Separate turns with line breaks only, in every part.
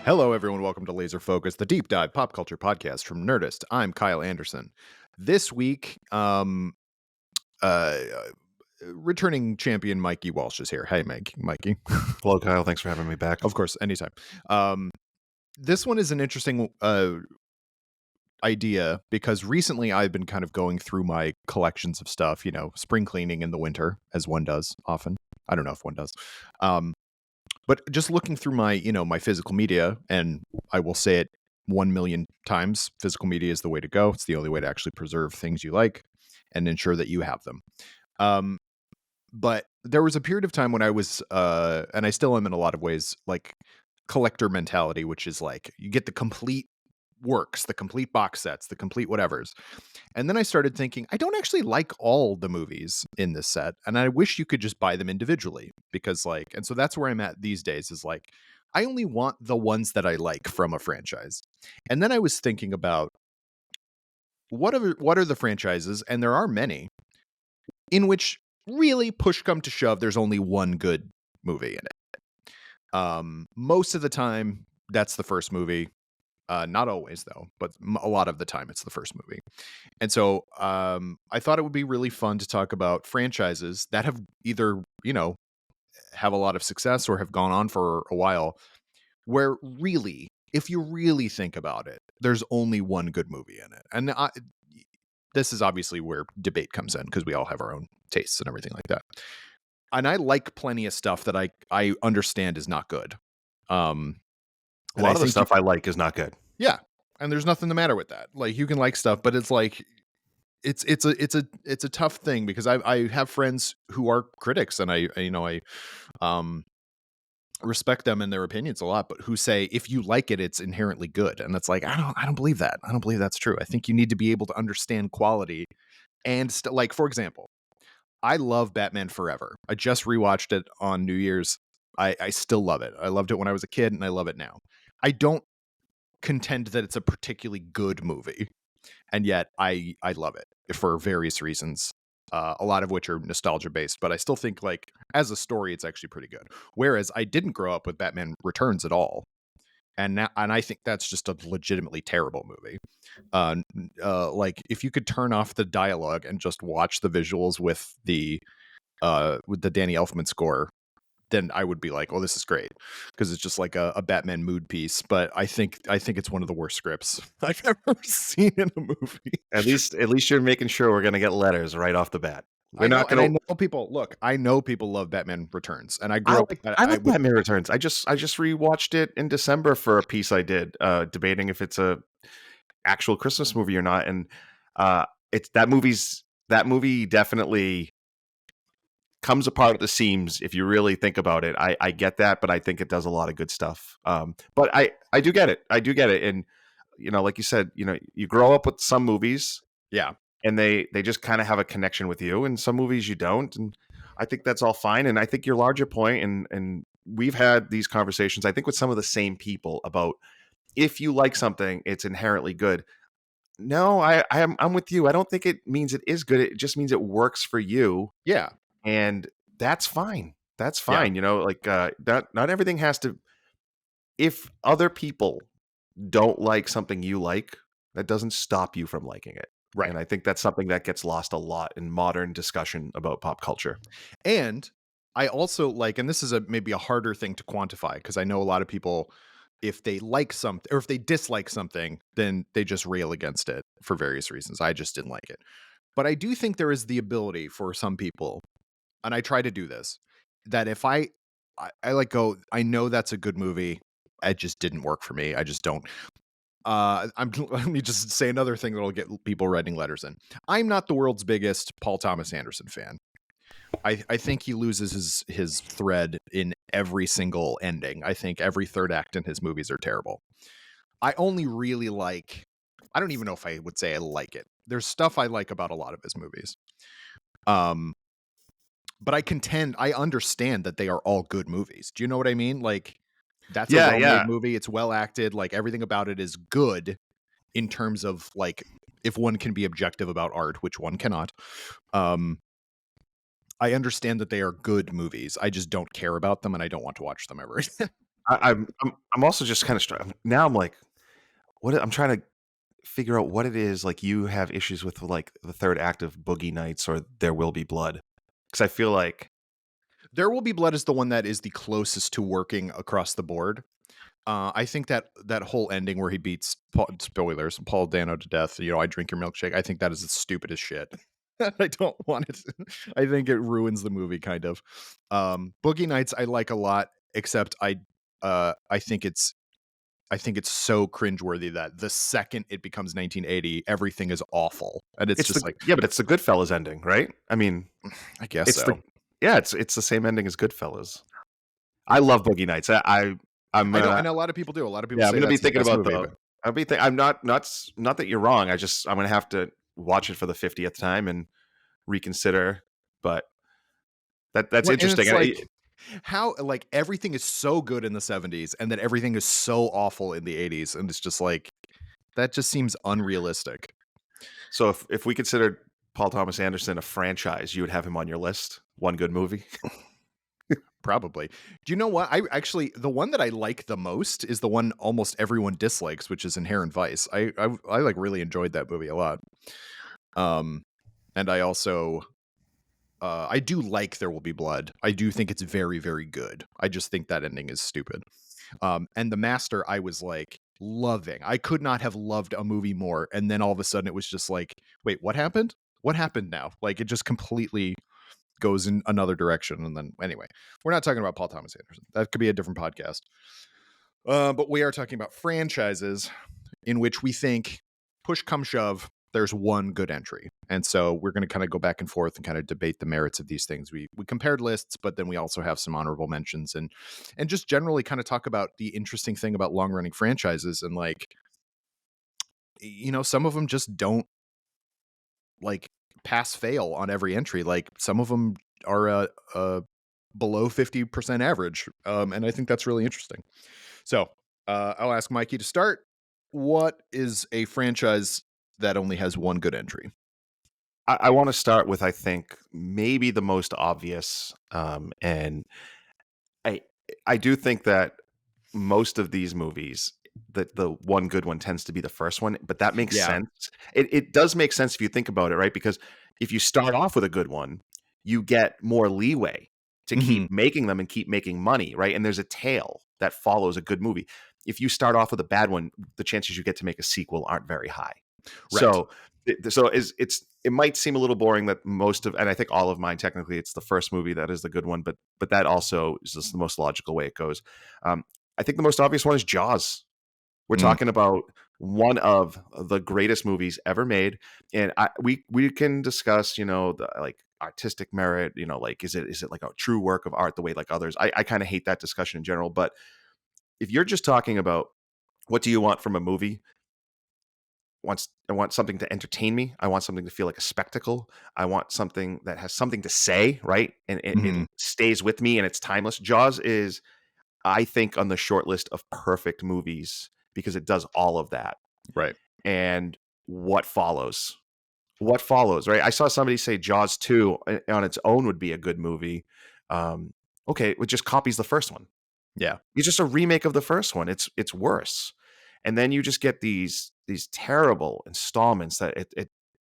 Hello, everyone. Welcome to Laser Focus, the deep dive pop culture podcast from Nerdist. I'm Kyle Anderson. This week, uh, returning champion Mikey Walsh is here. Hey, Mikey.
Hello, Kyle. Thanks for having me back.
Of course, anytime. This one is an interesting idea because recently I've been kind of going through my collections of stuff. Spring cleaning in the winter, as one does often. I don't know if one does. But just looking through my physical media, and I will say it 1 million times, physical media is the way to go. It's the only way to actually preserve things you like and ensure that you have them. But there was a period of time when I was, and I still am in a lot of ways, like collector mentality, which is like you get the complete works, the complete box sets, the complete whatevers. And then I started thinking, I don't actually like all the movies in this set, and I wish you could just buy them individually because and so that's where I'm at these days is like, I only want the ones that I like from a franchise. And then I was thinking about what are the franchises, and there are many, in which really push come to shove, there's only one good movie in it. Most of the time, that's the first movie. Not always, though, but a lot of the time it's the first movie. And so I thought it would be really fun to talk about franchises that have either, have a lot of success or have gone on for a while, where really, if you really think about it, there's only one good movie in it. And this is obviously where debate comes in because we all have our own tastes and everything like that. And I like plenty of stuff that I understand is not good.
A lot of the stuff I like is not good.
Yeah. And there's nothing the matter with that. Like, you can like stuff, but it's like it's a tough thing because I have friends who are critics, and I respect them and their opinions a lot, but who say if you like it, it's inherently good. And it's like, I don't believe that. I don't believe that's true. I think you need to be able to understand quality and like, for example, I love Batman Forever. I just rewatched it on New Year's. I still love it. I loved it when I was a kid, and I love it now. I don't contend that it's a particularly good movie, and yet I love it for various reasons, a lot of which are nostalgia based, but I still think, like, as a story, it's actually pretty good. Whereas I didn't grow up with Batman Returns at all, and I think that's just a legitimately terrible movie. Like, if you could turn off the dialogue and just watch the visuals with the Danny Elfman score, then I would be like, "Oh, this is great," because it's just like a Batman mood piece. But I think it's one of the worst scripts I've ever seen in a movie.
At least you're making sure we're going to get letters right off the bat.
I know people. Look, I know people love Batman Returns, and I grew up.
I like Batman Returns. I just rewatched it in December for a piece I did, debating if it's a actual Christmas movie or not, and it's that movie definitely comes apart at the seams if you really think about it. I get that, but I think it does a lot of good stuff. But I do get it. And like you said, you grow up with some movies,
Yeah,
and they just kind of have a connection with you, and some movies you don't. And I think that's all fine. And I think your larger point, and we've had these conversations, I think, with some of the same people about if you like something, it's inherently good. No, I'm with you. I don't think it means it is good. It just means it works for you.
yeah.
And that's fine. That's fine. Yeah. Not everything has to. If other people don't like something you like, that doesn't stop you from liking it.
Right.
And I think that's something that gets lost a lot in modern discussion about pop culture.
And I also like, and this is maybe a harder thing to quantify, because I know a lot of people, if they like something or if they dislike something, then they just rail against it for various reasons. I just didn't like it. But I do think there is the ability for some people, and I try to do this, that if I like go, I know that's a good movie, it just didn't work for me. I just don't. Let me just say another thing that'll get people writing letters in. I'm not the world's biggest Paul Thomas Anderson fan. I think he loses his thread in every single ending. I think every third act in his movies are terrible. I only really like, I don't even know if I would say I like it. There's stuff I like about a lot of his movies. But I understand that they are all good movies. Do you know what I mean? Like, that's a well-made movie. It's well acted. Like, everything about it is good in terms of, like, if one can be objective about art, which one cannot. I understand that they are good movies. I just don't care about them, and I don't want to watch them ever.
I'm also just kind of now. I'm like, what? I'm trying to figure out what it is. Like you have issues with like the third act of Boogie Nights or There Will Be Blood, because I feel like
There Will Be Blood is the one that is the closest to working across the board. I think that whole ending where he beats spoilers Paul Dano to death. I drink your milkshake. I think that is the stupidest shit. I don't want it. I think it ruins the movie kind of. Boogie Nights I like a lot, except I think it's so cringeworthy that the second it becomes 1980, everything is awful, and it's
it's
just
the
like,
yeah, but it's the Goodfellas ending, right? I mean,
I guess
it's the
so.
yeah, it's the same ending as Goodfellas. I love Boogie Nights. I'm
I know a lot of people do. A lot of people
yeah, I'm
say
gonna be
that's his
thinking
best
about
movie,
the.
but
I'm not that you're wrong. I'm gonna have to watch it for the 50th time and reconsider. But that's
what? And
interesting.
it's like, how, like, everything is so good in the 70s and then everything is so awful in the 80s, and it's just like, that just seems unrealistic.
So if we considered Paul Thomas Anderson a franchise, you would have him on your list. One good movie.
Probably. Do you know what? I actually, the one that I like the most is the one almost everyone dislikes, which is Inherent Vice. I like really enjoyed that movie a lot. Um, and I also I do like There Will Be Blood. I do think it's very, very good. I just think that ending is stupid. And The Master, I was like loving. I could not have loved a movie more. And then all of a sudden it was just like, wait, what happened? What happened now? Like, it just completely goes in another direction. And then anyway, we're not talking about Paul Thomas Anderson. That could be a different podcast. But we are talking about franchises in which we think, push come shove, there's one good entry. And so we're going to kind of go back and forth and kind of debate the merits of these things. We compared lists, but then we also have some honorable mentions, and just generally kind of talk about the interesting thing about long running franchises. And like, some of them just don't, like, pass fail on every entry. Like, some of them are below 50% average. And I think that's really interesting. So I'll ask Mikey to start. What is a franchise that only has one good entry?
I want to start with, I think, maybe the most obvious, and I I do think that most of these movies, that the one good one tends to be the first one, but that makes
Yeah.
sense. It does make sense if you think about it, right? Because if you start off with a good one, you get more leeway to
Hmm.
keep making them and keep making money, right? And there's a tail that follows a good movie. If you start off with a bad one, the chances you get to make a sequel aren't very high.
Right.
So so it might seem a little boring that most of, and I think all of mine, technically it's the first movie that is the good one, but that also is just the most logical way it goes. I think the most obvious one is Jaws. We're
Mm.
talking about one of the greatest movies ever made, and we can discuss, the like artistic merit, like is it like a true work of art the way like others. I kind of hate that discussion in general, but if you're just talking about what do you want from a movie, I want something to entertain me. I want something to feel like a spectacle. I want something that has something to say, right? And
Hmm.
it stays with me and it's timeless. Jaws is, I think, on the short list of perfect movies because it does all of that.
Right.
And what follows? What follows, right? I saw somebody say Jaws 2 on its own would be a good movie. Okay, it just copies the first one.
Yeah.
It's just a remake of the first one. It's worse. And then you just get these terrible installments that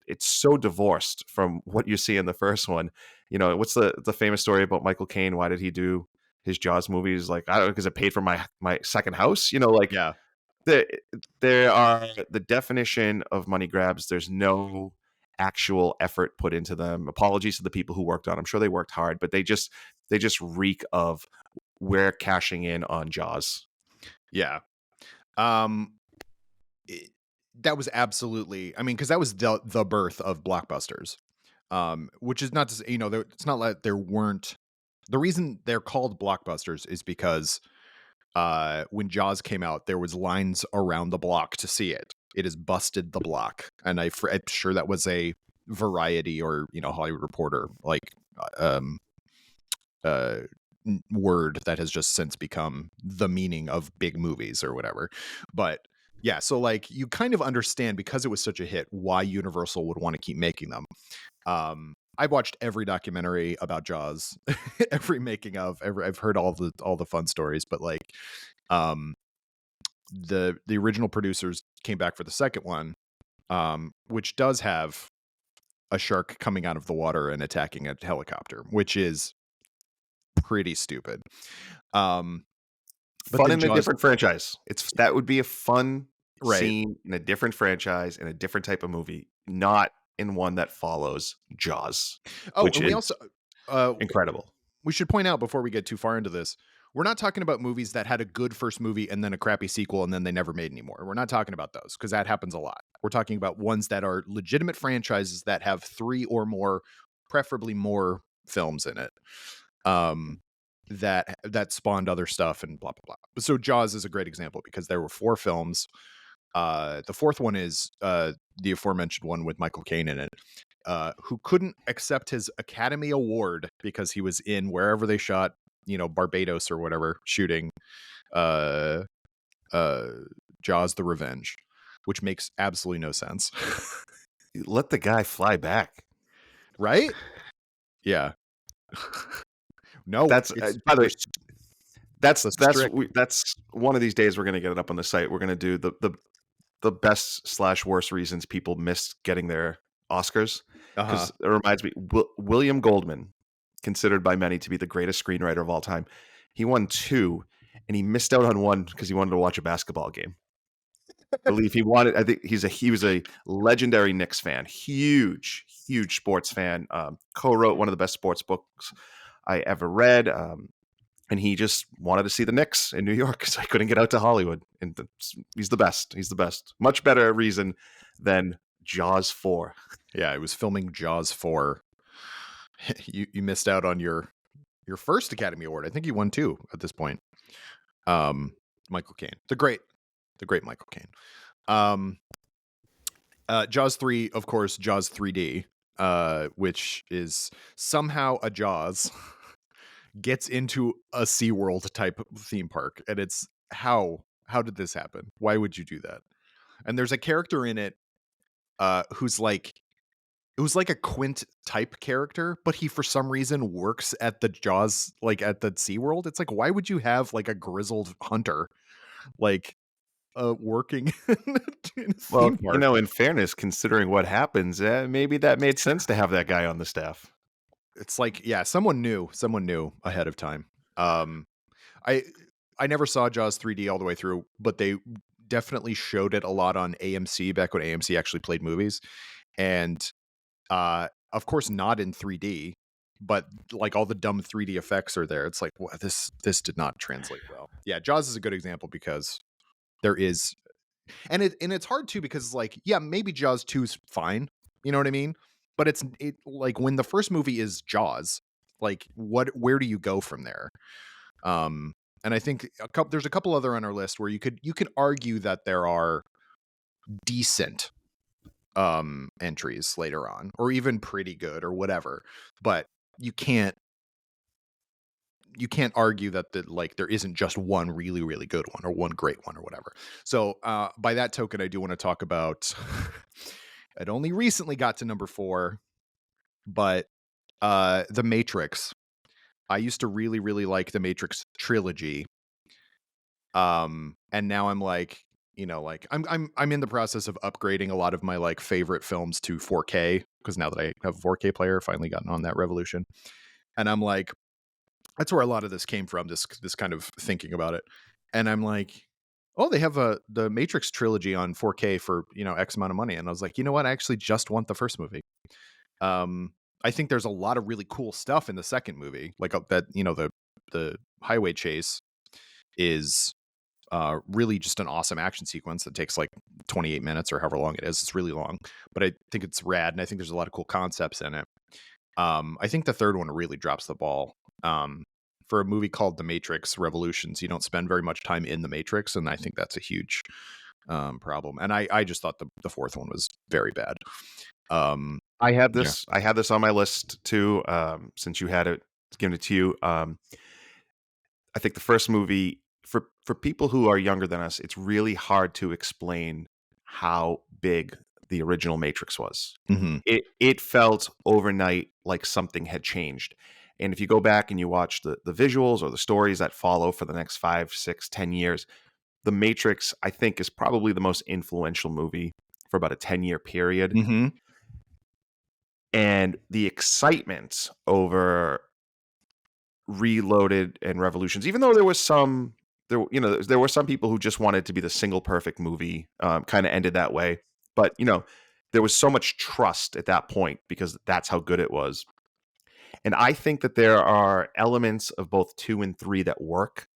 it's so divorced from what you see in the first one. What's the famous story about Michael Caine? Why did he do his Jaws movies? Like, I don't know, because it paid for my second house. Like
Yeah.
the there are the definition of money grabs. There's no actual effort put into them. Apologies to the people who worked on. I'm sure they worked hard, but they just reek of, we're cashing in on Jaws.
Yeah. Um, it- that was absolutely, I mean, because that was the birth of blockbusters. Which is not to say, it's not like there weren't. The reason they're called blockbusters is because when Jaws came out, there was lines around the block to see it. It has busted the block, and I'm sure that was a Variety or Hollywood Reporter, like, um uh word that has just since become the meaning of big movies or whatever. But yeah, so like, you kind of understand, because it was such a hit, why Universal would want to keep making them. I've watched every documentary about Jaws, every making of, every I've heard all the fun stories, but like um the original producers came back for the second one, which does have a shark coming out of the water and attacking a helicopter, which is pretty stupid. Um, but
Fun
then
in a
Jaws,
different franchise. That would be a fun
right?
scene in a different franchise in a different type of movie, not in one that follows Jaws,
Oh,
which
and we
is
also uh,
incredible.
we should point out before we get too far into this, we're not talking about movies that had a good first movie and then a crappy sequel and then they never made any more. We're not talking about those because that happens a lot. We're talking about ones that are legitimate franchises that have three or more, preferably more films in it. That spawned other stuff and blah blah blah. So Jaws is a great example because there were four films. The fourth one is the aforementioned one with Michael Caine in it, who couldn't accept his Academy Award because he was in wherever they shot, Barbados or whatever, shooting uh, uh, Jaws: The Revenge, which makes absolutely no sense,
Let the guy fly back.
right? Yeah. No,
That's
it's
by the way,
there's
that's
the
that's
strict.
we, that's one of these days we're gonna get it up on the site. We're gonna do the best slash worst reasons people missed getting their Oscars,
Uh huh.
because it reminds me, William Goldman, considered by many to be the greatest screenwriter of all time, he won two, and he missed out on one because he wanted to watch a basketball game. Believe he wanted. I think he was a legendary Knicks fan, huge sports fan. Co-wrote one of the best sports books I ever read. And he just wanted to see the Knicks in New York because I couldn't get out to Hollywood. And he's the best. He's the best. Much better reason than Jaws 4.
Yeah, it was filming Jaws 4. You missed out on your first Academy Award. I think you won two at this point. Michael Caine, the great Michael Caine. Jaws 3, of course, Jaws 3D, which is somehow a Jaws gets into a SeaWorld type theme park, and it's how did this happen? Why would you do that? And there's a character in it who's like it was like a Quint type character, but he for some reason works at the Jaws, like at the SeaWorld. It's like, why would you have like a grizzled hunter like working in a
Well,
theme park?
in fairness, considering what happens, maybe that made sense to have that guy on the staff.
It's like, yeah, someone knew ahead of time. Um I I never saw Jaws 3D all the way through, but they definitely showed it a lot on AMC back when AMC actually played movies. And of course not in 3D, but like all the dumb 3D effects are there. It's like, well, this did not translate well. Yeah, Jaws is a good example because there is, and it's hard too because like, yeah, maybe Jaws 2 is fine. You know what I mean? But it like when the first movie is Jaws, like where do you go from there? Um and I think there's a couple other on our list where you could argue that there are decent entries later on or even pretty good or whatever, but you can't argue that like there isn't just one really really good one or one great one or whatever. So by that token, I do want to talk about it only recently got to number 4, but The Matrix. I used to really really like the Matrix trilogy, and now I'm like, like I'm in the process of upgrading a lot of my like favorite films to 4K because now that I have a 4K player, finally gotten on that revolution. And I'm like, that's where a lot of this came from, this kind of thinking about it. And I'm like, oh, they have the Matrix trilogy on 4K for, X amount of money. And I was like, you know what? I actually just want the first movie. I think there's a lot of really cool stuff in the second movie, like that, the highway chase is really just an awesome action sequence that takes like 28 minutes or however long it is. It's really long, but I think it's rad, and I think there's a lot of cool concepts in it. I think the third one really drops the ball. For a movie called The Matrix Revolutions, you don't spend very much time in the Matrix, and I think that's a huge problem. And I just thought the fourth one was very bad. Yeah.
I had this on my list too. Since you had it, given it to you. I think the first movie, for people who are younger than us, it's really hard to explain how big the original Matrix was.
Mm-hmm.
It felt overnight like something had changed. And if you go back and you watch the visuals or the stories that follow for the next 5, 6, 10 years, The Matrix, I think, is probably the most influential movie for about a 10-year period.
Mhm.
And the excitement over Reloaded and Revolutions, even though there was some there were some people who just wanted to be the single perfect movie, kind of ended that way. But there was so much trust at that point because that's how good it was. And I think that there are elements of both 2 and 3 that work.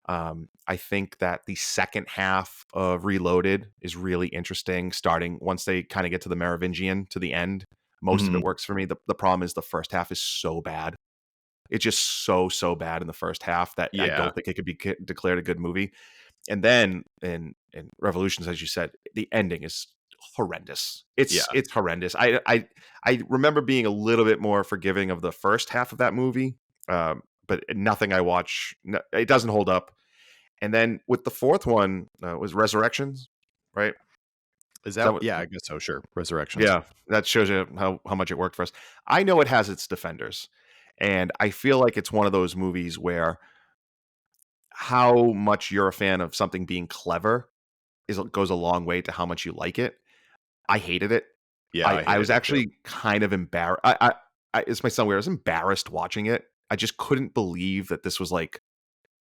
I think that the second half of Reloaded is really interesting, starting once they kind of get to the Merovingian to the end. Most of it
Mhm.
works for me. The problem is the first half is so bad. It's just so bad in the first half that I
Yeah.
don't think it could be declared a good movie. And then in Revolutions, as you said, the ending is horrendous. It's
Yeah.
it's horrendous. I remember being a little bit more forgiving of the first half of that movie, but nothing I watch, it doesn't hold up. And then with the fourth one was Resurrections, right?
Is
Is that
that
what?
yeah, I guess so, sure. Resurrections.
Yeah, that shows you how much it worked for us. I know it has its defenders, and I feel like it's one of those movies where how much you're a fan of something being clever goes a long way to how much you like it. I hated it.
Yeah,
I
I
I was
hated it too.
actually kind of embarrassed. It's my son weird. I was embarrassed watching it. I just couldn't believe that this was like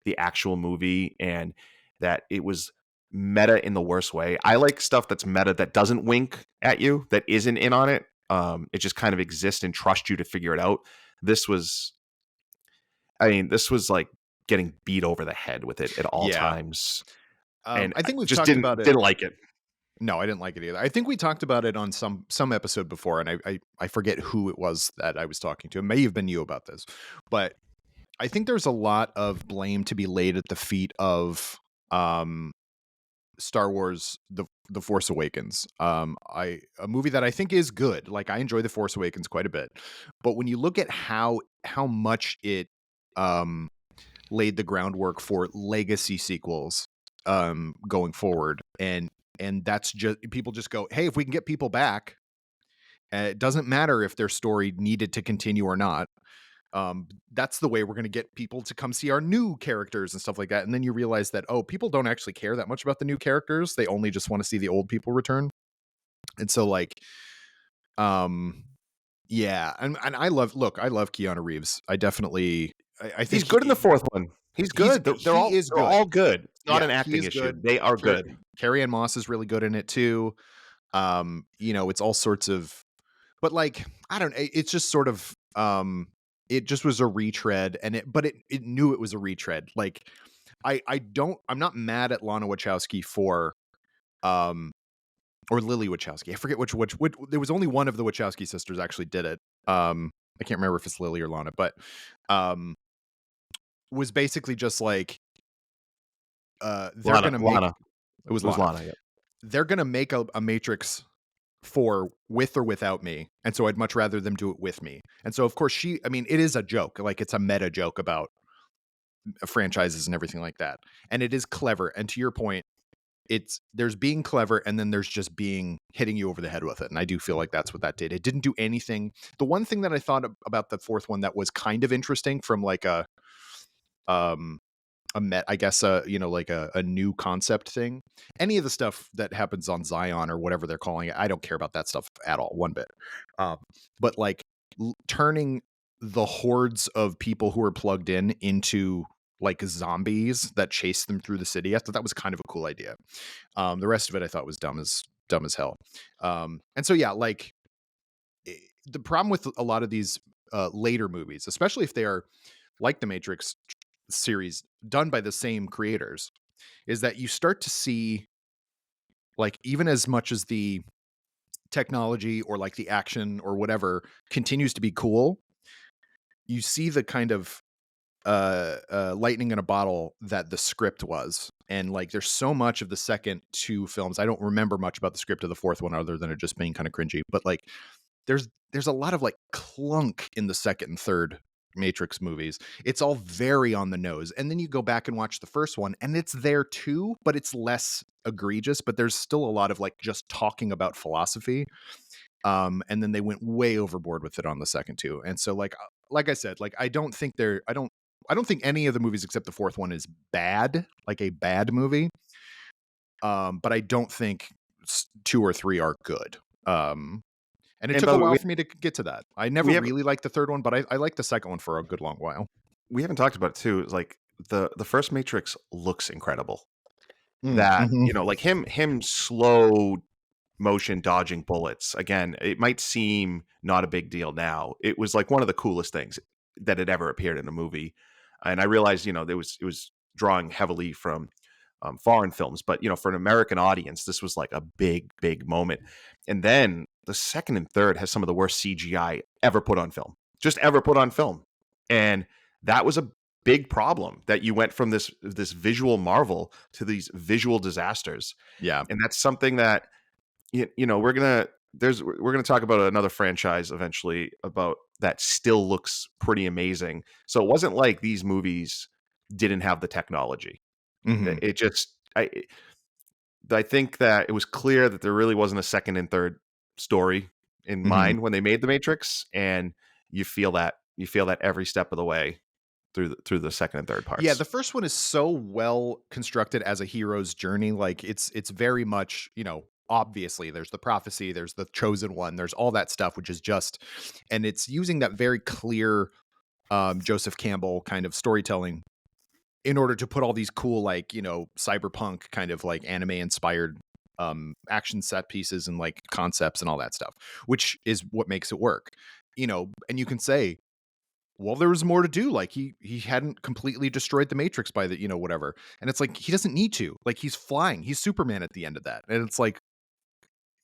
the actual movie and that it was meta in the worst way. I like stuff that's meta that doesn't wink at you, that isn't in on it. It just kind of exists and trust you to figure it out. This was, this was like getting beat over the head with it at all
Yeah.
times, and
I
I
think we've
just
talked
didn't
about it.
didn't like it.
No, I didn't like it either. I think we talked about it on some episode before, and I forget who it was that I was talking to. It may have been you about this, but I think there's a lot of blame to be laid at the feet of um Star Wars the Force Awakens. I a movie that I think is good. Like I enjoy The Force Awakens quite a bit. But when you look at how much it um laid the groundwork for legacy sequels going forward, and that's just people just go, "Hey, if we can get people back, it doesn't matter if their story needed to continue or not. That's the way we're going to get people to come see our new characters and stuff like that." And then you realize that, oh, people don't actually care that much about the new characters. They only just want to see the old people return. And so like, um, yeah. And I love Keanu Reeves. I
He's
think
good in the fourth one. He's good. They're
he is
they're
good.
all good. It's not
Yeah,
an
he
acting
is
issue.
good.
They are good.
Carrie Ann Moss is really good in it too. It's all sorts of, but like, I don't, it's just sort of, it just was a retread, and it knew it was a retread. Like, I'm not mad at Lana Wachowski for, um, or Lily Wachowski. I forget which there was only one of the Wachowski sisters actually did it. I can't remember if it's Lily or Lana, but, um, was basically just like, they're
Lana,
gonna make
Lana.
it was
It was
Lana.
Lana. Yeah.
They're gonna make a Matrix 4 with or without me, and so I'd much rather them do it with me. And so of course it is a joke, like it's a meta joke about franchises and everything like that. And it is clever. And to your point, there's being clever, and then there's just being hitting you over the head with it. And I do feel like that's what that did. It didn't do anything. The one thing that I thought about the fourth one that was kind of interesting from like um I guess like a new concept thing. Any of the stuff that happens on Zion or whatever they're calling it, I don't care about that stuff at all, one bit. Um, but like turning the hordes of people who are plugged in into like zombies that chase them through the city, I thought that was kind of a cool idea. The rest of it I thought was dumb as hell. And so yeah, like the problem with a lot of these later movies, especially if they are like the Matrix series done by the same creators, is that you start to see, like, even as much as the technology or like the action or whatever continues to be cool, you see the kind of lightning in a bottle that the script was. And like there's so much of the second two films, I don't remember much about the script of the fourth one other than it just being kind of cringy, but like there's a lot of like clunk in the second and third Matrix movies, it's all very on the nose. And then you go back and watch the first one, and it's there too, but it's less egregious. But there's still a lot of like just talking about philosophy. And then they went way overboard with it on the second two. And so like I said, like I don't think any of the movies except the fourth one is bad, like a bad movie. But I don't think two or three are good. And it
And
took
by
a
the way,
while for me to get to that. I never
we have
really liked the third one, but I liked the second one for a good long while.
we haven't talked about it too. Is like the first Matrix looks incredible.
Mm,
That
mhm,
like him slow motion dodging bullets. Again, it might seem not a big deal now. It was like one of the coolest things that had ever appeared in a movie. And I realized, it was drawing heavily from foreign films, but for an American audience, this was like a big, big moment. And then the second and third has some of the worst CGI ever put on film, just ever put on film. And that was a big problem, that you went from this visual marvel to these visual disasters.
yeah.
And that's something that we're gonna talk about another franchise eventually about that still looks pretty amazing. So it wasn't like these movies didn't have the technology.
Mhm,
It just I think that it was clear that there really wasn't a second and third story in
mhm.
mind when they made the Matrix, and you feel that every step of the way through the second and third
Yeah,
parts.
the first one is so well constructed as a hero's journey. Like it's very much, obviously there's the prophecy, there's the chosen one, there's all that stuff, which is just, and it's using that very clear Joseph Campbell kind of storytelling in order to put all these cool, like, cyberpunk kind of like anime inspired action set pieces and like concepts and all that stuff, which is what makes it work. And you can say, well, there was more to do. Like he hadn't completely destroyed the Matrix by the, whatever. And it's like he doesn't need to. Like he's flying. He's Superman at the end of that. And it's like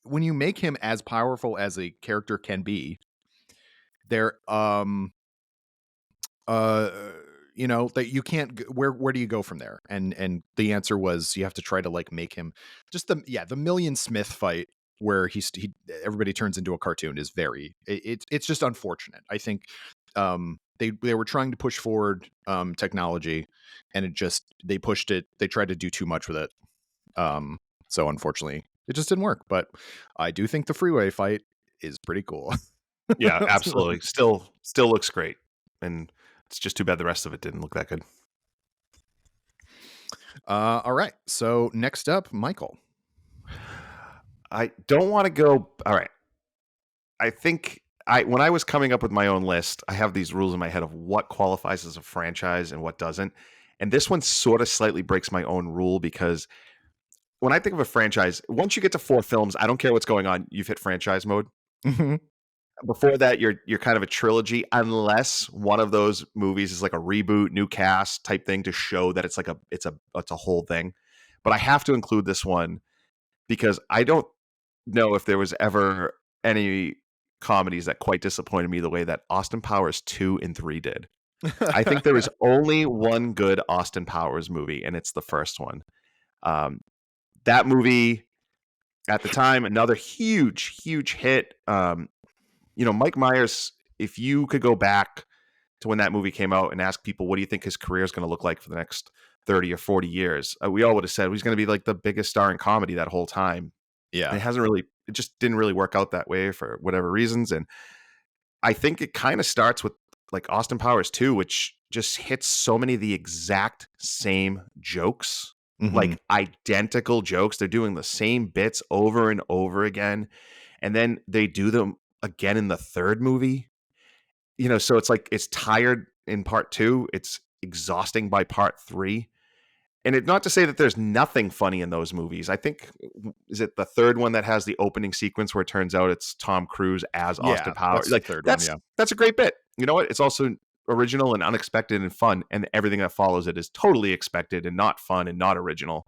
when you make him as powerful as a character can be, there uh that you can't where do you go from there? And the answer was you have to try to like make him just the Million Smith fight where he everybody turns into a cartoon is it's just unfortunate. I think they were trying to push forward technology, and they tried to do too much with it. So unfortunately it just didn't work, but I do think the freeway fight is pretty cool.
Yeah, absolutely. Still looks great. And it's just too bad the rest of it didn't look that good.
All right. So next up, Michael.
I don't want to go. All right. I think when I was coming up with my own list, I have these rules in my head of what qualifies as a franchise and what doesn't. And this one sort of slightly breaks my own rule, because when I think of a franchise, once you get to 4 films, I don't care what's going on, you've hit franchise mode.
Mhm.
Before that, you're kind of a trilogy, unless one of those movies is like a reboot, new cast type thing to show that it's like it's a whole thing. But I have to include this one because I don't know if there was ever any comedies that quite disappointed me the way that Austin Powers 2 and 3 did. I think there is only one good Austin Powers movie, and it's the first one. Um, that movie at the time, another huge, huge hit. Mike Myers, if you could go back to when that movie came out and ask people, what do you think his career is going to look like for the next 30 or 40 years? We all would have said he's going to be like the biggest star in comedy that whole time.
Yeah.
It just didn't really work out that way for whatever reasons. And I think it kind of starts with like Austin Powers 2, which just hits so many of the exact same jokes,
Mhm.
like identical jokes. They're doing the same bits over and over again. And then they do them again in the third movie. So it's like it's tired in part 2, it's exhausting by part 3. And it's not to say that there's nothing funny in those movies. I think, is it the third one that has the opening sequence where it turns out it's Tom Cruise as
Yeah,
Austin Powers?
that's the
Like
third one,
that's
yeah.
that's a great bit. You know what? It's also original and unexpected and fun, and everything that follows it is totally expected and not fun and not original.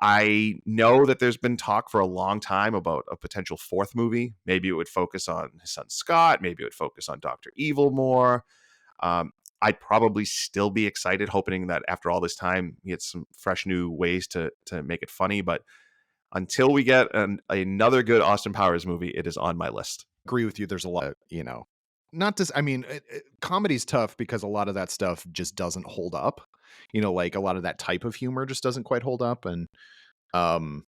I know that there's been talk for a long time about a potential fourth movie. Maybe it would focus on his son Scott. Maybe it would focus on Dr. Evil more. Um, I'd probably still be excited, hoping that after all this time, he gets some fresh new ways to make it funny. But until we get another good Austin Powers movie, it is on my list.
Agree with you. There's a lot, not to. I mean, comedy's tough because a lot of that stuff just doesn't hold up. Like a lot of that type of humor just doesn't quite hold up, and um,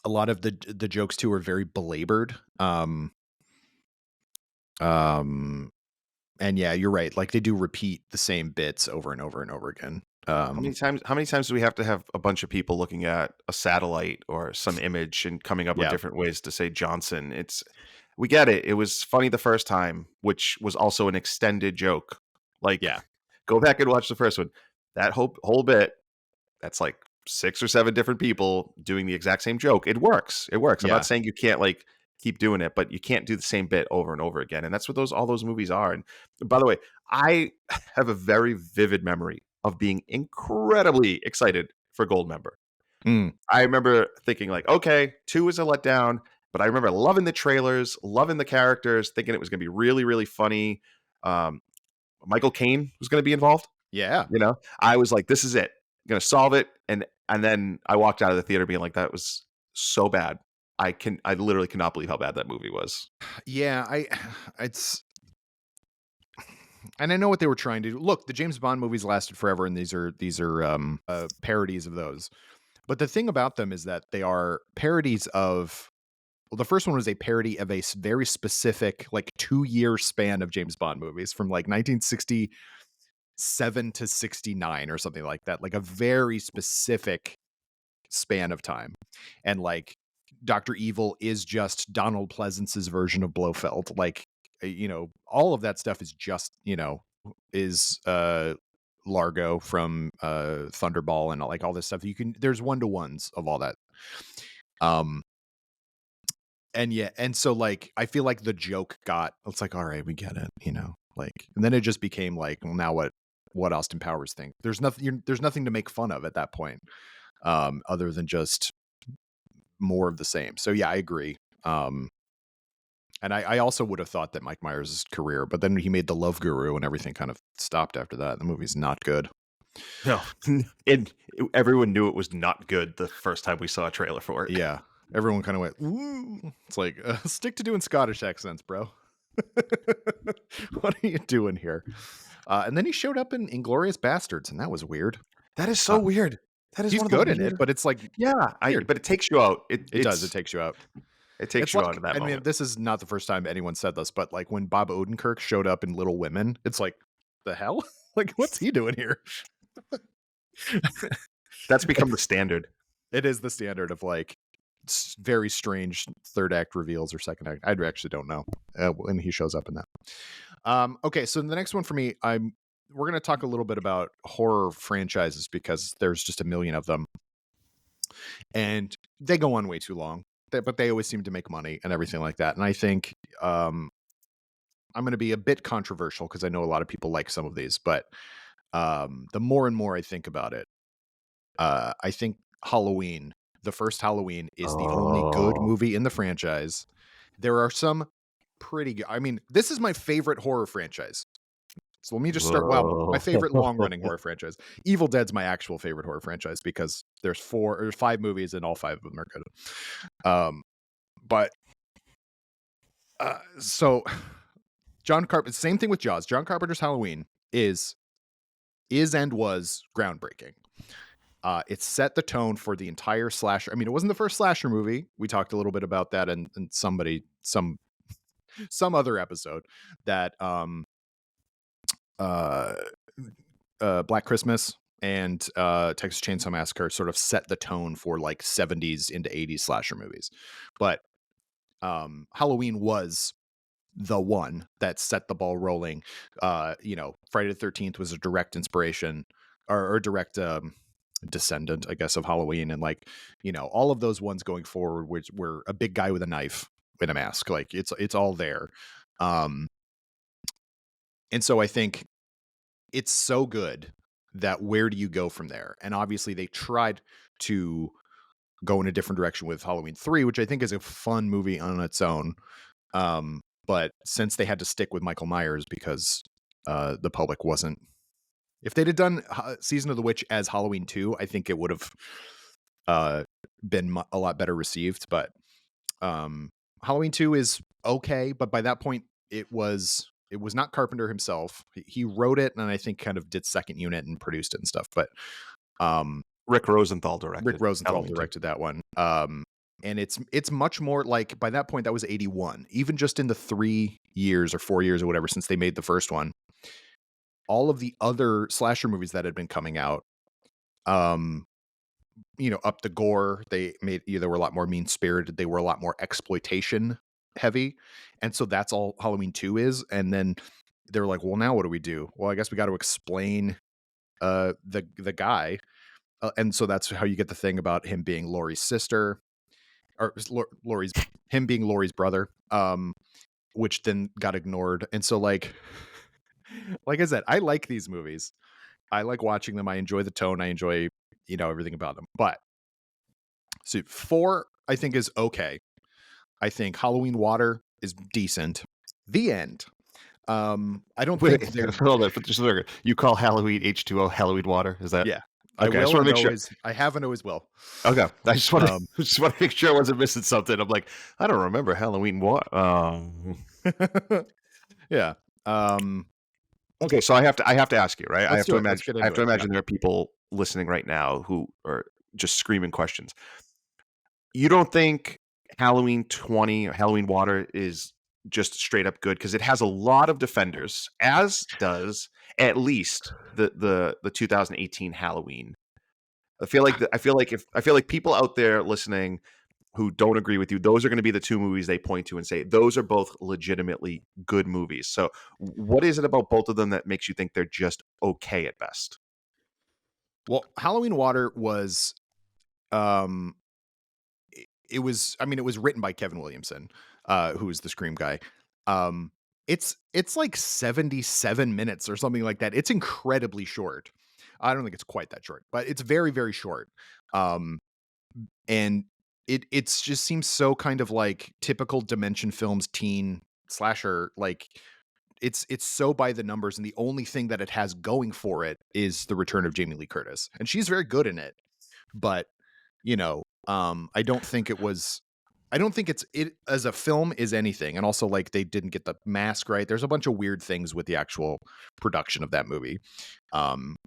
a lot of the jokes too are very belabored. Um, and yeah, you're right. Like they do repeat the same bits over and over and over again.
How many times do we have to have a bunch of people looking at a satellite or some image and coming up with
Yeah,
different ways to say Johnson? We get it. It was funny the first time, which was also an extended joke. Like,
yeah,
go back and watch the first one. That whole bit, that's like 6 or 7 different people doing the exact same joke. It works. It works. I'm not
yeah.
saying you can't like keep doing it, but you can't do the same bit over and over again. And that's what all those movies are. And by the way, I have a very vivid memory of being incredibly excited for Goldmember.
Mm,
I remember thinking like, okay, 2 is a letdown, but I remember loving the trailers, loving the characters, thinking it was going to be really, really funny. Um, Michael Caine was going to be involved.
yeah.
I was like, this is it. I'm going to solve it. And then I walked out of the theater being like, that was so bad. I literally cannot believe how bad that movie was.
Yeah, it's and I know what they were trying to do. Look, the James Bond movies lasted forever, and these are parodies of those. But the thing about them is that they are parodies of. Well, the first one was a parody of a very specific, like 2 year span of James Bond movies from like 1967 to 69 or something like that, like a very specific span of time. And like Dr. Evil is just Donald Pleasance's version of Blofeld. Like, all of that stuff is just, is Largo from Thunderball and like all this stuff. There's one-to-ones of all that. Um and yeah, and so like I feel like the joke it's like, all right, we get it, like, and then it just became like, well, now what Austin Powers think? There's nothing to make fun of at that point, other than just more of the same. So yeah, I agree. And I also would have thought that Mike Myers' career, but then he made The Love Guru and everything kind of stopped after that. The movie's not good.
No, and everyone knew it was not good the first time we saw a trailer for it.
Yeah. Everyone kind of went, ooh. It's like, stick to doing Scottish accents, bro. What are you doing here? And then he showed up in Inglorious Bastards, and that was weird.
That is so weird. That is
He's
one of the
good in it,
weird.
but it's like
Yeah,
weird.
but it takes you out.
It does. It takes you out.
It takes
It's
you out
like,
of that
I mean,
moment.
this is not the first time anyone said this, but like when Bob Odenkirk showed up in Little Women, it's like, the hell? Like, what's he doing here?
That's become the standard.
It is the standard of like very strange third act reveals or second act. I actually don't know when he shows up in that. Okay, so the next one for me, we're going to talk a little bit about horror franchises because there's just a million of them, and they go on way too long. But they always seem to make money and everything like that. And I think I'm going to be a bit controversial because I know a lot of people like some of these, but the more and more I think about it, I think Halloween, the first Halloween, is the only good
Oh,
movie in the franchise. There are some pretty good. I mean, this is my favorite horror franchise. So let me just start. Well, my
whoa.
favorite long-running horror franchise. Evil Dead's my actual favorite horror franchise because there's 5 movies and all 5 of them are good. But so John Carpenter, same thing with Jaws. John Carpenter's Halloween is and was groundbreaking. It set the tone for the entire slasher. I mean, it wasn't the first slasher movie. We talked a little bit about that and some other episode that Black Christmas and Texas Chainsaw Massacre sort of set the tone for like 70s into 80s slasher movies. But Halloween was the one that set the ball rolling. Friday the 13th was a direct inspiration or direct descendant, I guess, of Halloween, and like, all of those ones going forward, which were a big guy with a knife in a mask, like it's all there. And so I think it's so good that where do you go from there? And obviously they tried to go in a different direction with Halloween 3, which I think is a fun movie on its own. But since they had to stick with Michael Myers because the public wasn't, if they'd have done Season of the Witch as Halloween 2, I think it would have been a lot better received. But Halloween 2 is okay, but by that point it was not Carpenter himself. He wrote it, and I think kind of did second unit and produced it and stuff. But um,
Rick Rosenthal
Rick
directed
Rosenthal
Halloween 2.
directed that one. And it's much more like, by that point that was 81. Even just in the 3 years or 4 years or whatever since they made the first one, all of the other slasher movies that had been coming out, um, up the gore. They were a lot more mean spirited. They were a lot more exploitation heavy, and so that's all Halloween 2 is. And then they're like, well, now what do we do? Well, I guess we got to explain the guy, and so that's how you get the thing about him being Laurie's sister, or Laurie's him being Laurie's brother, which then got ignored. And so like I said, I like these movies. I like watching them. I enjoy the tone. I enjoy everything about them. But so 4, I think, is okay. I think Halloween Water is decent. The end. I don't think
Wait,
they're.
hold on, for just a second. You call Halloween H2O Halloween water? Is that
Yeah, I
okay? I just
will
want
and
to make sure.
always. I have and always will.
Okay, I just want to
Um,
just want to make sure I wasn't missing something. I'm like, I don't remember Halloween water.
yeah. Um,
Okay, so I have to ask you, right? I
let's
have
do
to
it. Let's
imagine
get
I have
into
to
it. Yeah.
imagine there are people listening right now who are just screaming questions. You don't think Halloween 20 or Halloween Water is just straight up good because it has a lot of defenders, as does at least the 2018 Halloween. I feel like people out there listening who don't agree with you, those are going to be the two movies they point to and say those are both legitimately good movies. So, what is it about both of them that makes you think they're just okay at best?
Well, Halloween Water was. Um, it was. I mean, it was written by Kevin Williamson, who is the Scream guy. Um, it's like 77 minutes or something like that. It's incredibly short. I don't think it's quite that short, but it's very, very short. Um, and it's just seems so kind of like typical Dimension Films teen slasher. Like it's so by the numbers, and the only thing that it has going for it is the return of Jamie Lee Curtis, and she's very good in it. But I don't think it as a film is anything. And also, like, they didn't get the mask right. There's a bunch of weird things with the actual production of that movie,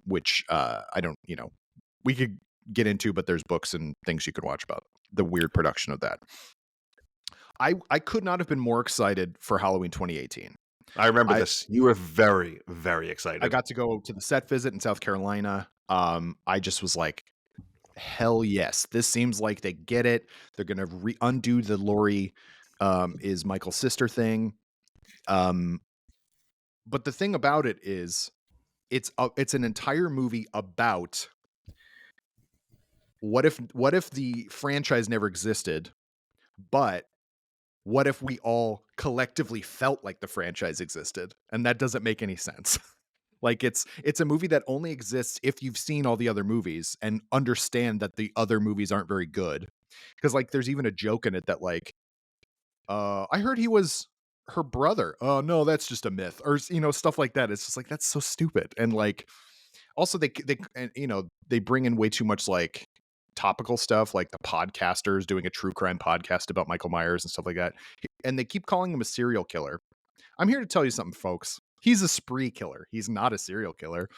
which I don't, we could get into, but there's books and things you could watch about the weird production of that. I could not have been more excited for Halloween 2018.
I remember
I
this. You were very, very
I
excited.
got to go to the set visit in South Carolina. I just was like, hell yes, this seems like they get it. They're gonna undo the Laurie is Michael's sister thing. Um, but the thing about it is, it's an entire movie about what if the franchise never existed, but what if we all collectively felt like the franchise existed, and that doesn't make any sense. Like, it's a movie that only exists if you've seen all the other movies and understand that the other movies aren't very good. Because, like, there's even a joke in it that, like, I heard he was her brother. Oh no, that's just a myth, or stuff like that. It's just like, that's so stupid. And like, also they bring in way too much like topical stuff, like the podcasters doing a true crime podcast about Michael Myers and stuff like that, and they keep calling him a serial killer. I'm here to tell you something, folks. He's a spree killer. He's not a serial killer.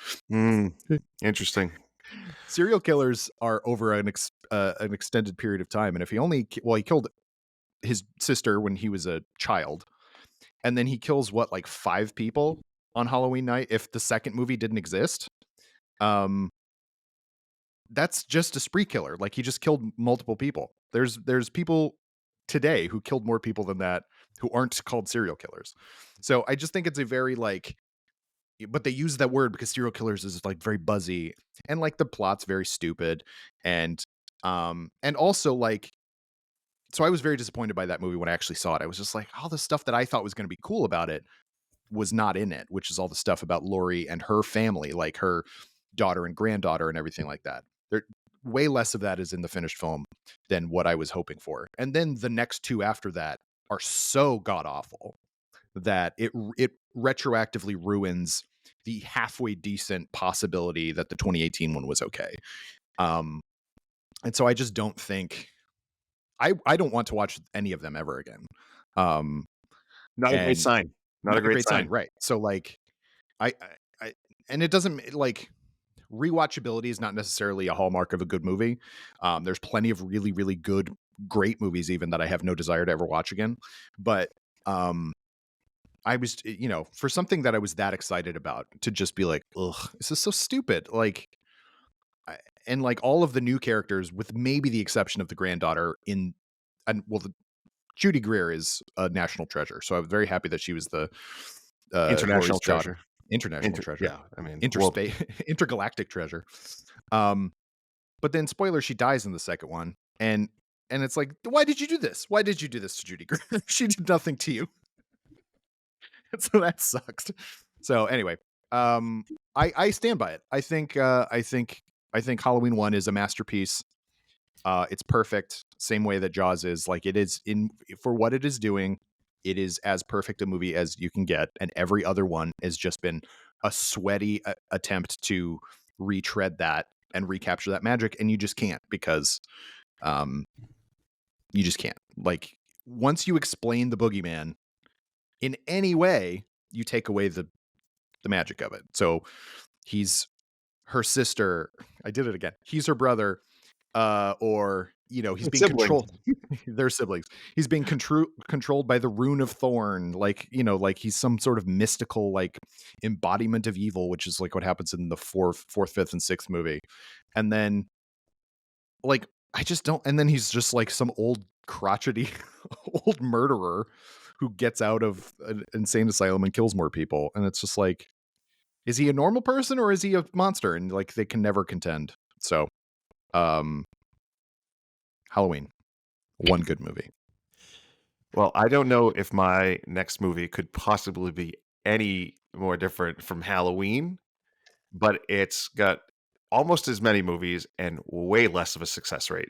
Interesting.
Serial killers are over an extended period of time, and if he killed his sister when he was a child, and then he kills like 5 people on Halloween night. If the second movie didn't exist, um, that's just a spree killer. Like, he just killed multiple people. There's people today who killed more people than that who aren't called serial killers. So I just think it's a very like, but they use that word because serial killers is like very buzzy, and like the plot's very stupid, and also like, so I was very disappointed by that movie when I actually saw it. I was just like, all the stuff that I thought was going to be cool about it was not in it, which is all the stuff about Laurie and her family, like her daughter and granddaughter and everything like that. There way less of that is in the finished film than what I was hoping for. And then the next 2 after that are so god awful that it retroactively ruins the halfway decent possibility that the 2018 one was okay. Um, and so I just don't think I don't want to watch any of them ever again.
Not a great
And
sign. Not a
Not a
great
great sign,
sign.
right? So like, I and it doesn't like rewatchability is not necessarily a hallmark of a good movie. There's plenty of really, really good, great movies even that I have no desire to ever watch again. But um, I was, for something that I was that excited about to just be like, ugh, this is so stupid. Like, and like all of the new characters, with maybe the exception of the granddaughter, and well, Judy Greer is a national treasure. So I was very happy that she was the
International
Laurie's daughter.
treasure.
International treasure,
Yeah, I mean, well,
interspace, intergalactic treasure. Um, but then spoiler, she dies in the second one, and it's like, why did you do this? Why did you do this to Judy Greer? She did nothing to you. So that sucks. So anyway, I stand by it. I think Halloween 1 is a masterpiece. It's perfect, same way that Jaws is. Like, it is in for what it is doing, it is as perfect a movie as you can get, and every other one has just been a sweaty attempt to retread that and recapture that magic, and you just can't because um you just can't. Like, once you explain the boogeyman in any way, you take away the magic of it. So he's her sister. I did it again. He's her brother, or he's being
siblings.
controlled. They're siblings. He's being controlled by the rune of thorn, like like he's some sort of mystical like embodiment of evil, which is like what happens in the fourth, fifth, and sixth movie. And then like I just don't. And then he's just like some old crotchety old murderer who gets out of an insane asylum and kills more people. And it's just like, is he a normal person or is he a monster? And like they can never contend. So um Halloween, one good movie.
Well, I don't know if my next movie could possibly be any more different from Halloween, but it's got almost as many movies and way less of a success rate.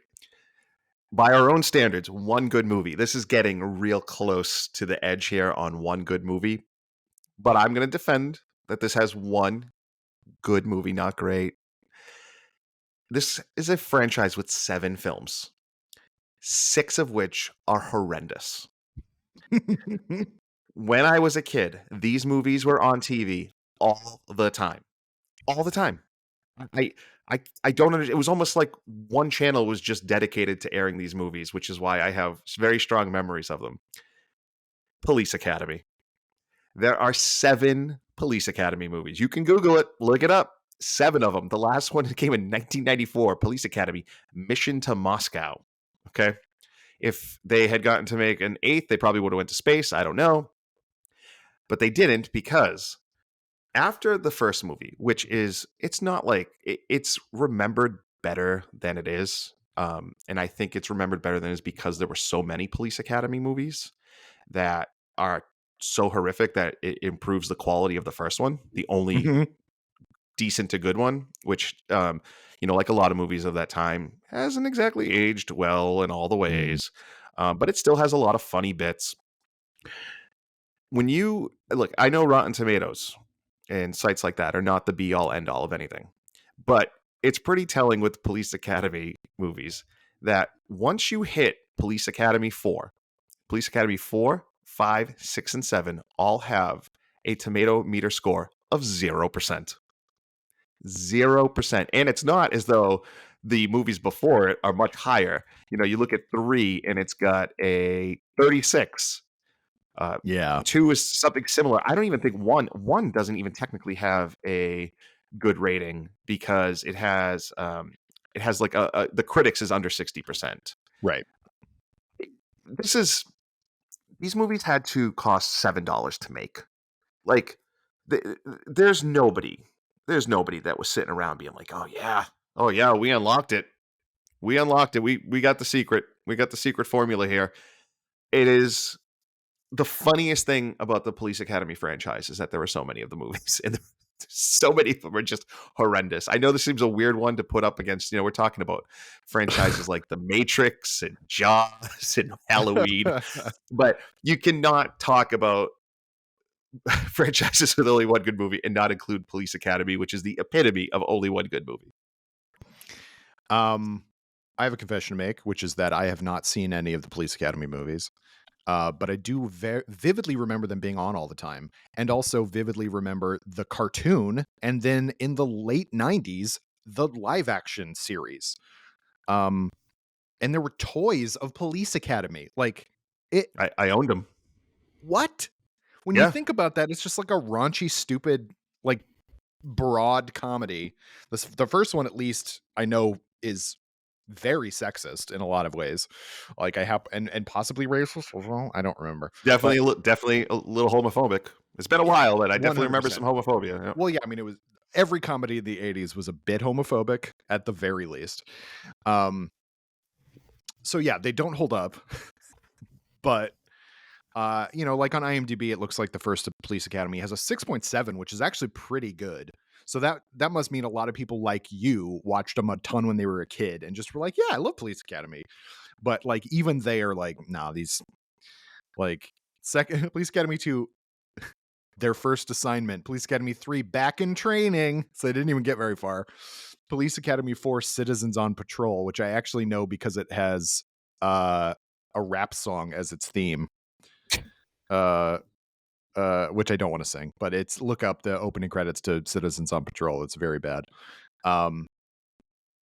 By our own standards, one good movie. This is getting real close to the edge here on one good movie, but I'm going to defend that this has one good movie, not great. This is a franchise with 7 films, 6 of which are horrendous. When I was a kid, these movies were on TV all the time. All the time. I I don't understand. It was almost like one channel was just dedicated to airing these movies, which is why I have very strong memories of them. Police Academy. There are 7 Police Academy movies. You can Google it, look it up. 7 of them. The last one came in 1994, Police Academy, Mission to Moscow. Okay? If they had gotten to make an 8th, they probably would have went to space. I don't know. But they didn't because after the first movie, which is it's not like it's remembered better than it is. And I think it's remembered better than it is because there were so many Police Academy movies that are so horrific that it improves the quality of the first one, the only
Mhm.
decent to good one, which like a lot of movies of that time, hasn't exactly aged well in all the
Mm.
ways. But it still has a lot of funny bits. When you look, I know Rotten Tomatoes and sites like that are not the be all end all of anything, but it's pretty telling with Police Academy movies that once you hit Police Academy 4, 5, 6, and 7 all have a tomato meter score of 0%. 0%. And it's not as though the movies before it are much higher. You look at 3 and it's got a 36.
Yeah.
2 is something similar. I don't even think 1 doesn't even technically have a good rating because it has like the critics is under 60%.
Right.
This is these movies had to cost $7 to make. Like th- there's nobody that was sitting around being like, oh yeah, we unlocked it. We got the secret. We got the secret formula here. It is the funniest thing about the Police Academy franchise is that there are so many of the movies, and so many of them are just horrendous. I know this seems a weird one to put up against. We're talking about franchises like The Matrix and Jaws and Halloween, but you cannot talk about franchises with only one good movie and not include Police Academy, which is the epitome of only one good movie.
I have a confession to make, which is that I have not seen any of the Police Academy movies. but I do vividly remember them being on all the time, and also vividly remember the cartoon, and then in the late '90s, the live action series. Um, and there were toys of Police Academy. Like it,
I owned them.
what? When you
Yeah,
think about that, it's just like a raunchy, stupid, like broad comedy. The first one, at least, I know is very sexist in a lot of ways. Like I have, and possibly racist as well. I don't remember,
definitely,
but
definitely a little homophobic. It's been a while, but I definitely remember
100%.
some homophobia. Yeah.
Well, yeah, I mean, it was every comedy in the '80s was a bit homophobic at the very least. Um, so yeah, they don't hold up, but like on IMDb, it looks like the first Police Academy has a 6.7, which is actually pretty good. So that must mean a lot of people like you watched them a ton when they were a kid and just were like, yeah, I love Police Academy. But like even they are like, nah, these like second Police Academy 2, their first assignment, Police Academy 3, back in training. So they didn't even get very far. Police Academy 4, Citizens on Patrol, which I actually know because it has a rap song as its theme. Which I don't want to sing, but it's look up the opening credits to Citizens on Patrol. It's very bad. Um,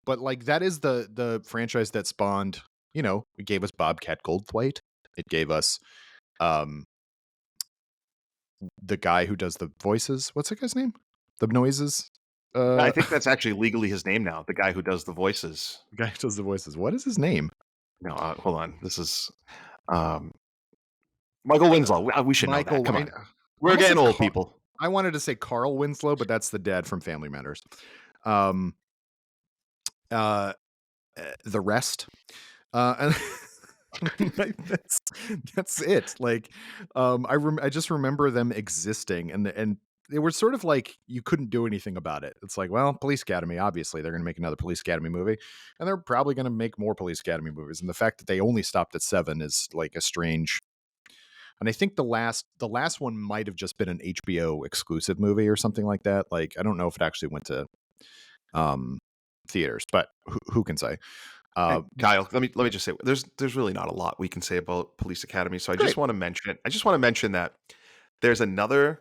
but like that is the franchise that spawned. It gave us Bobcat Goldthwait. It gave us um the guy who does the voices. What's the guy's name? The noises.
I
Uh,
think that's actually legally his name now. The guy who does the voices.
the guy who does the voices. What is his name?
No, hold on. This is um, Michael Winslow. We should know that.
Michael.
Come
I
on, we're
almost
getting
said
old people.
I wanted to say Carl Winslow, but that's the dad from Family Matters. Um, uh, the rest. And that's that's it. Like, I just remember them existing, and they were sort of like you couldn't do anything about it. It's like, well, Police Academy. Obviously, they're going to make another Police Academy movie, and they're probably going to make more Police Academy movies. And the fact that they only stopped at 7 is like a strange. And I think the last one might have just been an HBO exclusive movie or something like that. Like, I don't know if it actually went to um theaters, but who can say?
And
Uh,
Kyle, let me just say, there's really not a lot we can say about Police Academy. So I just
Great.
want to mention, that there's another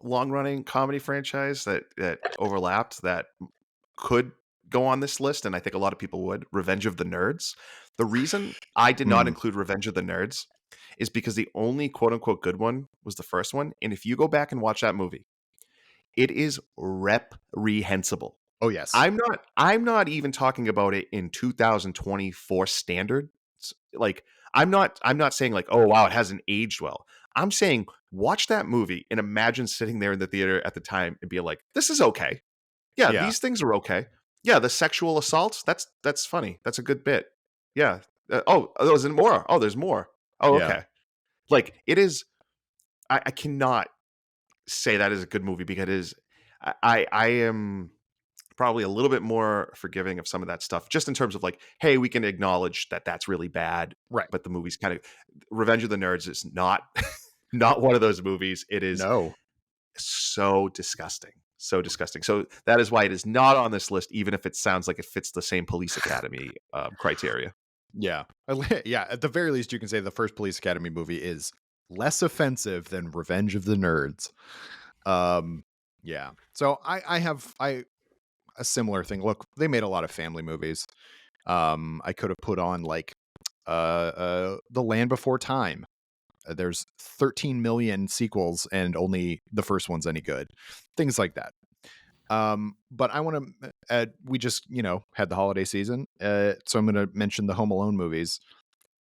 long running comedy franchise that overlapped that could go on this list, and I think a lot of people would. Revenge of the Nerds. The reason I did not
Hmm.
include Revenge of the Nerds is because the only quote unquote good one was the first one, and if you go back and watch that movie, it is reprehensible.
Oh yes.
I'm not even talking about it in 2024 standards. Like I'm not saying like, oh wow, it hasn't aged well. I'm saying watch that movie and imagine sitting there in the theater at the time and be like, this is okay. Yeah,
Yeah.
these things are okay. Yeah, the sexual assaults, that's funny. That's a good bit. Yeah. Oh, there's more. Oh, there's more. Oh,
Yeah.
okay. Like it is I cannot say that is a good movie because it is I am probably a little bit more forgiving of some of that stuff, just in terms of like, hey, we can acknowledge that that's really bad,
Right.
but the movie's kind of Revenge of the Nerds is not not one of those movies. It is
No.
so disgusting, so disgusting. So that is why it is not on this list, even if it sounds like it fits the same Police Academy criteria.
Yeah. Yeah. At the very least, you can say the first Police Academy movie is less offensive than Revenge of the Nerds. Um. Yeah. So I have a similar thing. Look, they made a lot of family movies. I could have put on like The Land Before Time. There's 13 million sequels and only the first one's any good. Things like that. But I want to. We just had the holiday season, so I'm going to mention the Home Alone movies.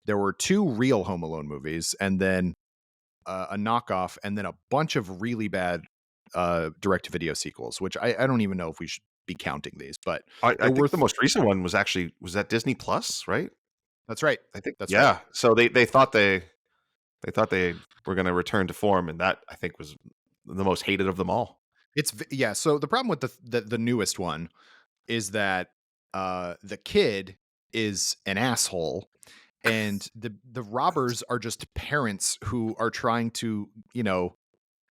There were 2 real Home Alone movies, and then a knockoff, and then a bunch of really bad direct-to-video sequels. Which I don't even know if we should be counting these, but
I
there were.
think the most recent one was that Disney Plus, right?
That's right.
I think
That's right.
yeah. So they thought they were going to return to form, and that I think was the most hated of them all.
Yeah. So the problem with the newest one is that the kid is an asshole, and the robbers are just parents who are trying to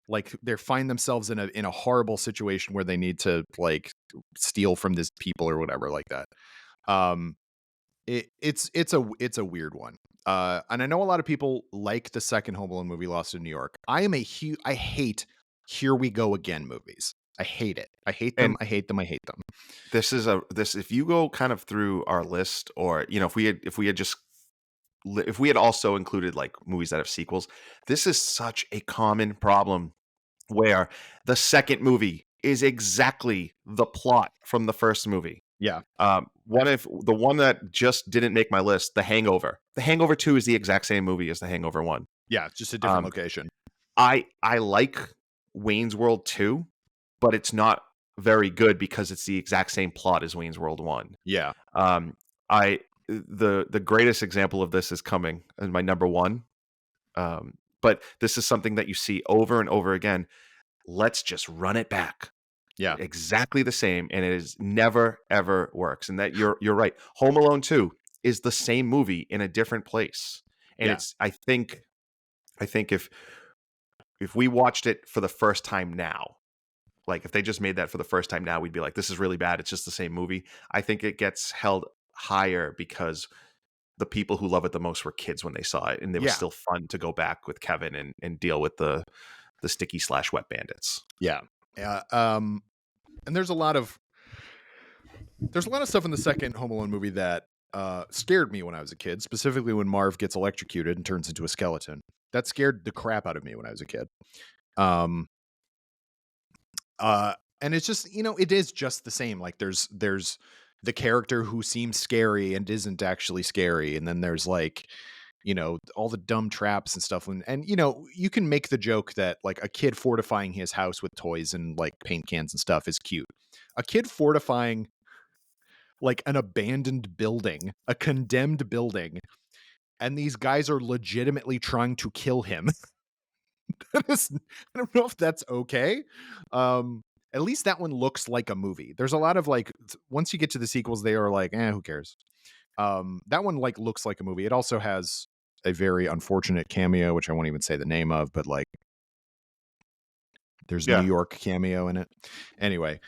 like they find themselves in a horrible situation where they need to like steal from these people or whatever like that. um it's a weird one. And I know a lot of people like the second Home Alone movie, Lost in New York. I hate Here We Go Again movies. I hate it. I hate them.
And
I hate them. I hate them.
this if you go kind of through our list, or if we had also included like movies that have sequels, this is such a common problem where the second movie is exactly the plot from the first movie.
Yeah.
One of the one that just didn't make my list, The Hangover. The Hangover 2 is the exact same movie as The Hangover 1.
Yeah. Just a different
Um,
location.
I like Wayne's World 2, but it's not very good because it's the exact same plot as Wayne's World 1.
Yeah.
Um, I the greatest example of this is coming as my number one. But this is something that you see over and over again. Let's just run it back.
Yeah.
Exactly the same, and it is never ever works. And that you're right. Home Alone 2 is the same movie in a different place. And
Yeah.
it's I think if we watched it for the first time now, like if they just made that for the first time now, we'd be like, this is really bad. It's just the same movie. I think it gets held higher because the people who love it the most were kids when they saw it, and it was
Yeah.
still fun to go back with Kevin and deal with the sticky / wet bandits.
Yeah. Yeah. And there's a lot of stuff in the second Home Alone movie that scared me when I was a kid, specifically when Marv gets electrocuted and turns into a skeleton. That scared the crap out of me when I was a kid. Um, and it's just, it is just the same. Like there's the character who seems scary and isn't actually scary, and then there's like, all the dumb traps and stuff. And you can make the joke that like a kid fortifying his house with toys and like paint cans and stuff is cute. A kid fortifying like an abandoned building, a condemned building, and these guys are legitimately trying to kill him. I don't know if that's okay. At least that one looks like a movie. There's a lot of like, once you get to the sequels, they are like, who cares? That one like looks like a movie. It also has a very unfortunate cameo, which I won't even say the name of, but like there's New
Yeah,
York cameo in it. Anyway,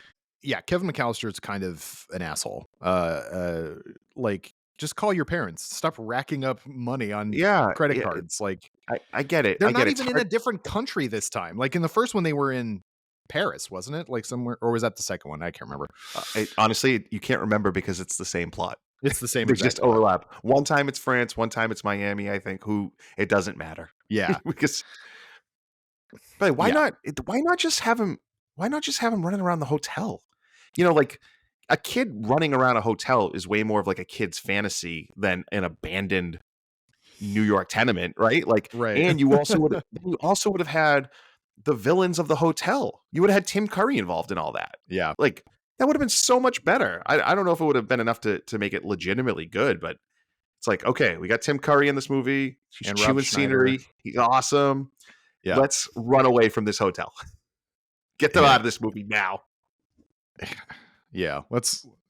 yeah, Kevin McAllister is kind of an asshole. Like just call your parents. Stop racking up money on
yeah,
credit
yeah.
cards. Like
I get it.
they're
I get
not
it. It's
even in
hard.
a different country this time. Like in the first one, they were in Paris, wasn't it? Like somewhere, or was that the second one? I can't remember.
Honestly, you can't remember because it's the same plot.
It's the same
They
exact
just
plot.
overlap. One time it's France, one time it's Miami. I think who it doesn't matter
Yeah,
because. But why
yeah,
not? Why not just have him? Why not just have him running around the hotel? Like a kid running around a hotel is way more of like a kid's fantasy than an abandoned New York tenement, right? Like,
right.
and you also would have had the villains of the hotel. You would have had Tim Curry involved in all that.
Yeah,
Like that would have been so much better. I don't know if it would have been enough to make it legitimately good, but it's like, okay, we got Tim Curry in this movie. He's
and Rob
chewing
Schneider.
scenery. He's awesome.
Yeah,
Let's run away from this hotel. Get them
yeah,
out of this movie now.
yeah.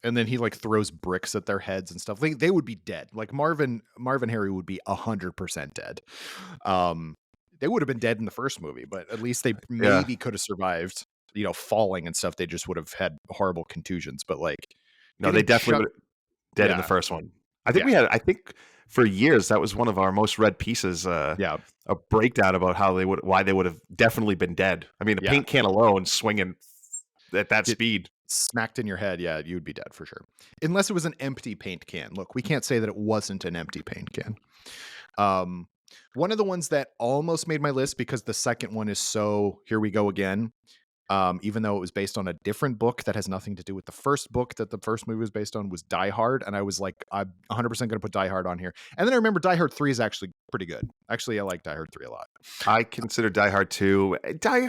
And then he like throws bricks at their heads and stuff. They would be dead. Like Marvin Harry would be 100% dead. They would have been dead in the first movie, but at least they
Yeah.
maybe could have survived. Falling and stuff. They just would have had horrible contusions. But like
No, they
getting
definitely
chucked.
would dead in the
Yeah,
first one.
yeah,
I think for years that was one of our most read pieces,
yeah,
a breakdown about why they would have definitely been dead. I mean, a
yeah.
paint can alone swinging at that
Get
speed.
smacked in your head. Yeah, you'd be dead for sure. Unless it was an empty paint can. Look, we can't say that it wasn't an empty paint can. One of the ones that almost made my list because the second one is so Here We Go Again. Even though it was based on a different book that has nothing to do with the first book that the first movie was based on, was Die Hard. And I was like, I'm 100% going to put Die Hard on here. And then I remember Die Hard 3 is actually pretty good. Actually, I like Die Hard 3 a lot.
I consider Die Hard 2, Die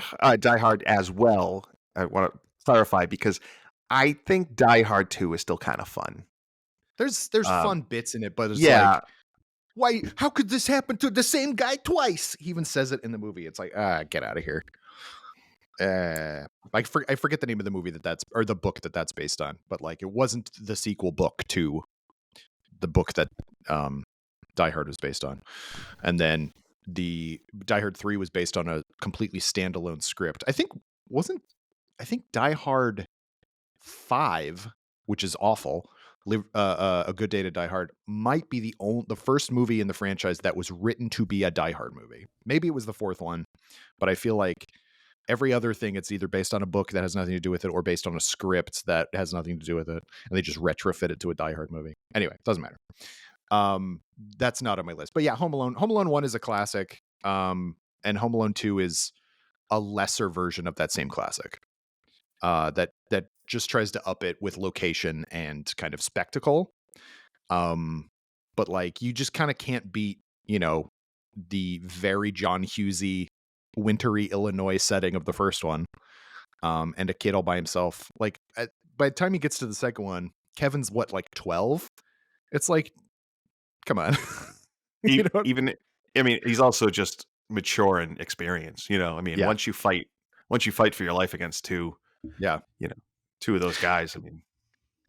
Hard as well. I want to clarify because I think Die Hard 2 is still kind of fun.
There's
Um,
fun bits in it, but it's
yeah,
like, why? How could this happen to the same guy twice? He even says it in the movie. It's like, get out of here. I forget the name of the movie or the book that's based on, but like it wasn't the sequel book to the book that Die Hard was based on, and then the Die Hard 3 was based on a completely standalone script. I think Die Hard 5, which is awful, A Good Day to Die Hard might be the first movie in the franchise that was written to be a Die Hard movie. Maybe it was the fourth one, but I feel like every other thing, it's either based on a book that has nothing to do with it or based on a script that has nothing to do with it, and they just retrofit it to a Die Hard movie. Anyway, doesn't matter. That's not on my list. But yeah, Home Alone. Home Alone 1 is a classic. And Home Alone 2 is a lesser version of that same classic. That just tries to up it with location and kind of spectacle. But like you just kind of can't beat, the very John Hughesy wintry Illinois setting of the first one. And a kid all by himself. Like by the time he gets to the second one, Kevin's what, like 12? It's like, come on. you know?
Even, I mean, he's also just mature and experienced. I mean,
Yeah.
once you fight for your life against two
Yeah.
two of those guys, I mean,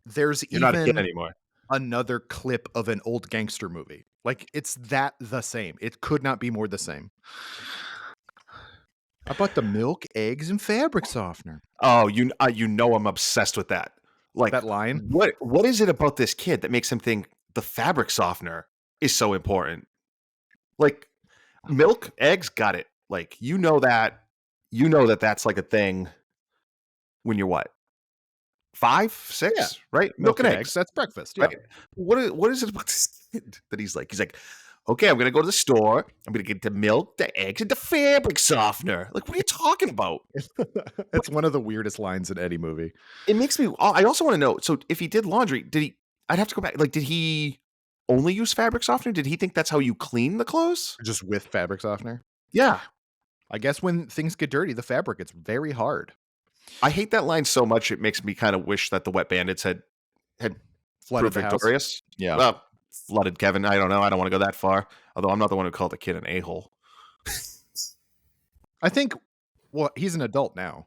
There's
you're not a kid
even
anymore.
another clip of an old gangster movie. Like it's that the same. It could not be more the same. I bought the milk, eggs, and fabric softener.
Oh, I'm obsessed with that. Like
That line.
what is it about this kid that makes him think the fabric softener is so important? Like milk, eggs, got it. Like that's like a thing when you're what? 5, 6,
Yeah.
right?
Milk and eggs. That's breakfast. Yeah.
Right? What is it about this kid that he's like, okay, I'm gonna go to the store. I'm gonna get the milk, the eggs, and the fabric softener. Like, what are you talking about?
It's one of the weirdest lines in any movie.
It makes me. I also want to know. So, if he did laundry, did he? I'd have to go back. Like, did he only use fabric softener? Did he think that's how you clean the clothes?
Just with fabric softener.
Yeah.
I guess when things get dirty, the fabric gets very hard.
I hate that line so much. It makes me kind of wish that the Wet Bandits had
Flooded
proved
the house.
victorious.
Yeah.
Well, flooded Kevin. I don't know. I don't want to go that far. Although I'm not the one who called the kid an a-hole.
I think. Well, he's an adult now.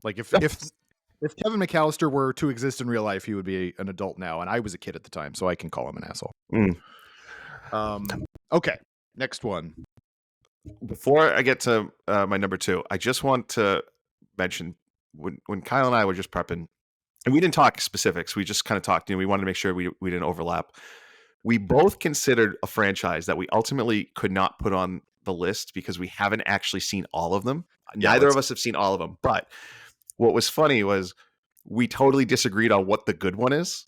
Like if Kevin McAllister were to exist in real life, he would be an adult now, and I was a kid at the time, so I can call him an asshole. Okay, next one.
Before I get to my number 2, I just want to mention when Kyle and I were just prepping, and we didn't talk specifics. We just kind of talked. We wanted to make sure we didn't overlap. We both considered a franchise that we ultimately could not put on the list because we haven't actually seen all of them.
Yeah,
Neither of us have seen all of them. But what was funny was we totally disagreed on what the good one is.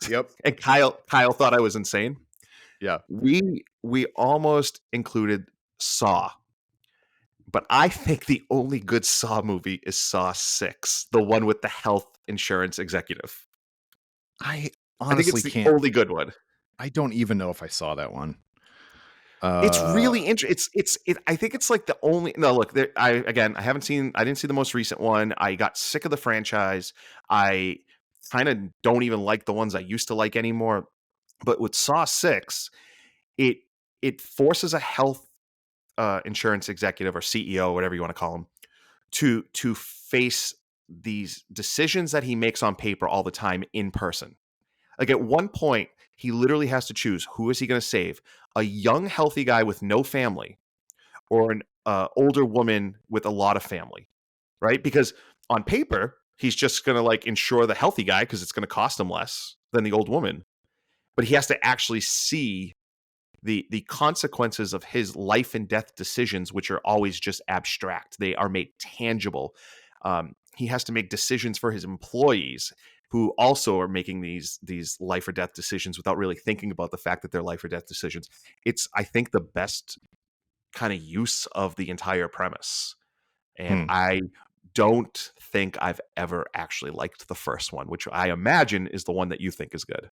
Yep.
And Kyle thought I was insane.
Yeah.
We almost included Saw. But I think the only good Saw movie is Saw 6, the one with the health insurance executive.
I
I think
honestly
it's the
can't.
only good one.
I don't even know if I saw that one.
It's really interesting. I think it's like the only. No, look. I didn't see the most recent one. I got sick of the franchise. I kind of don't even like the ones I used to like anymore. But with Saw 6, it forces a health insurance executive or CEO, whatever you want to call him, to face these decisions that he makes on paper all the time in person. Like at one point, he literally has to choose who is he going to save: a young, healthy guy with no family, or an older woman with a lot of family, right? Because on paper, he's just going to like insure the healthy guy because it's going to cost him less than the old woman. But he has to actually see the consequences of his life and death decisions, which are always just abstract. They are made tangible. He has to make decisions for his employees, who also are making these life or death decisions without really thinking about the fact that they're life or death decisions. It's, I think, the best kind of use of the entire premise. And I don't think I've ever actually liked the first one, which I imagine is the one that you think is good.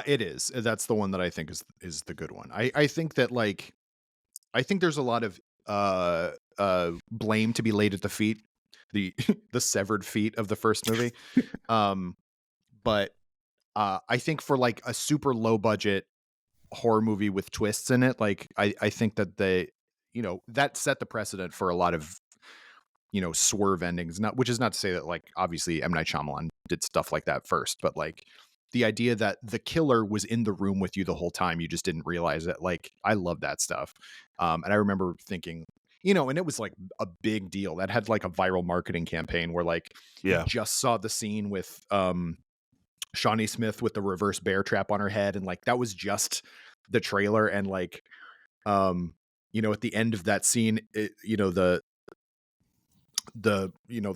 It is. That's the one that I think is the good one. I think that I think there's a lot of blame to be laid at the feet, the severed feet of the first movie. But I think for like a super low budget horror movie with twists in it, like I think that that set the precedent for a lot of swerve endings. Which is not to say that like obviously M. Night Shyamalan did stuff like that first, but like the idea that the killer was in the room with you the whole time, you just didn't realize it. Like I love that stuff. And I remember thinking, and it was like a big deal that had like a viral marketing campaign where like you just saw the scene with Shawnee Smith with the reverse bear trap on her head, and like that was just the trailer. And like, at the end of that scene, the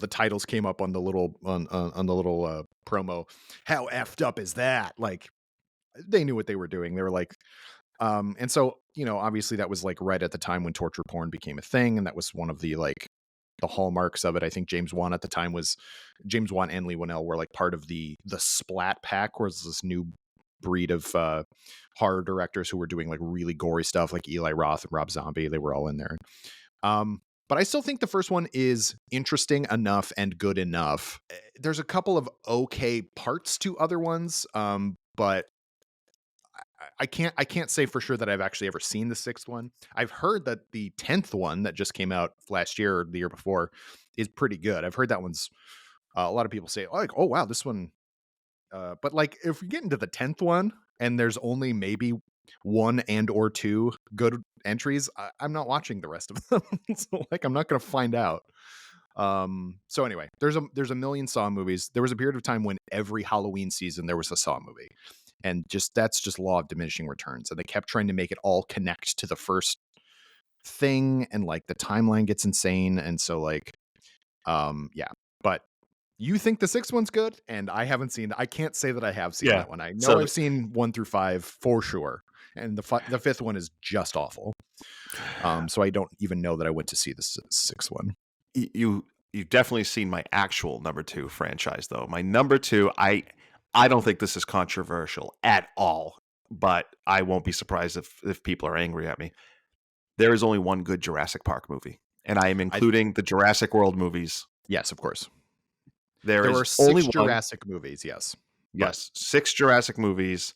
titles came up on the little on the little promo. How effed up is that? Like, they knew what they were doing. They were like, and so, obviously that was like right at the time when torture porn became a thing, and that was one of the like the hallmarks of it. I think James Wan at the time was James Wan and Lee Winnell were like part of the Splat Pack, was this new breed of horror directors who were doing like really gory stuff, like Eli Roth and Rob Zombie. They were all in there. But I still think the first one is interesting enough and good enough. There's a couple of okay parts to other ones, but I can't say for sure that I've actually ever seen the sixth one. I've heard that the 10th one that just came out last year or the year before is pretty good. I've heard that one's a lot of people say like, oh wow, this one. But like, if you get into the 10th one and there's only maybe one and or two good entries, I'm not watching the rest of them. So like, I'm not going to find out. So anyway, there's a million Saw movies. There was a period of time when every Halloween season there was a Saw movie, and that's just law of diminishing returns. And they kept trying to make it all connect to the first thing, and like the timeline gets insane. And so like, yeah. But you think the sixth one's good, and I haven't seen. I can't say that I have seen
Yeah.
that one. I know
So
I've seen 1 through 5 for sure, and the fifth one is just awful. So I don't even know that I went to see the sixth one.
you've definitely seen my actual number 2 franchise though. My number 2, I don't think this is controversial at all, but I won't be surprised if people are angry at me. There is only one good Jurassic Park movie, and I am including the Jurassic World movies.
Yes, of course.
There
There
is
are
only
6
one.
Jurassic movies, yes.
Yes, 6 Jurassic movies.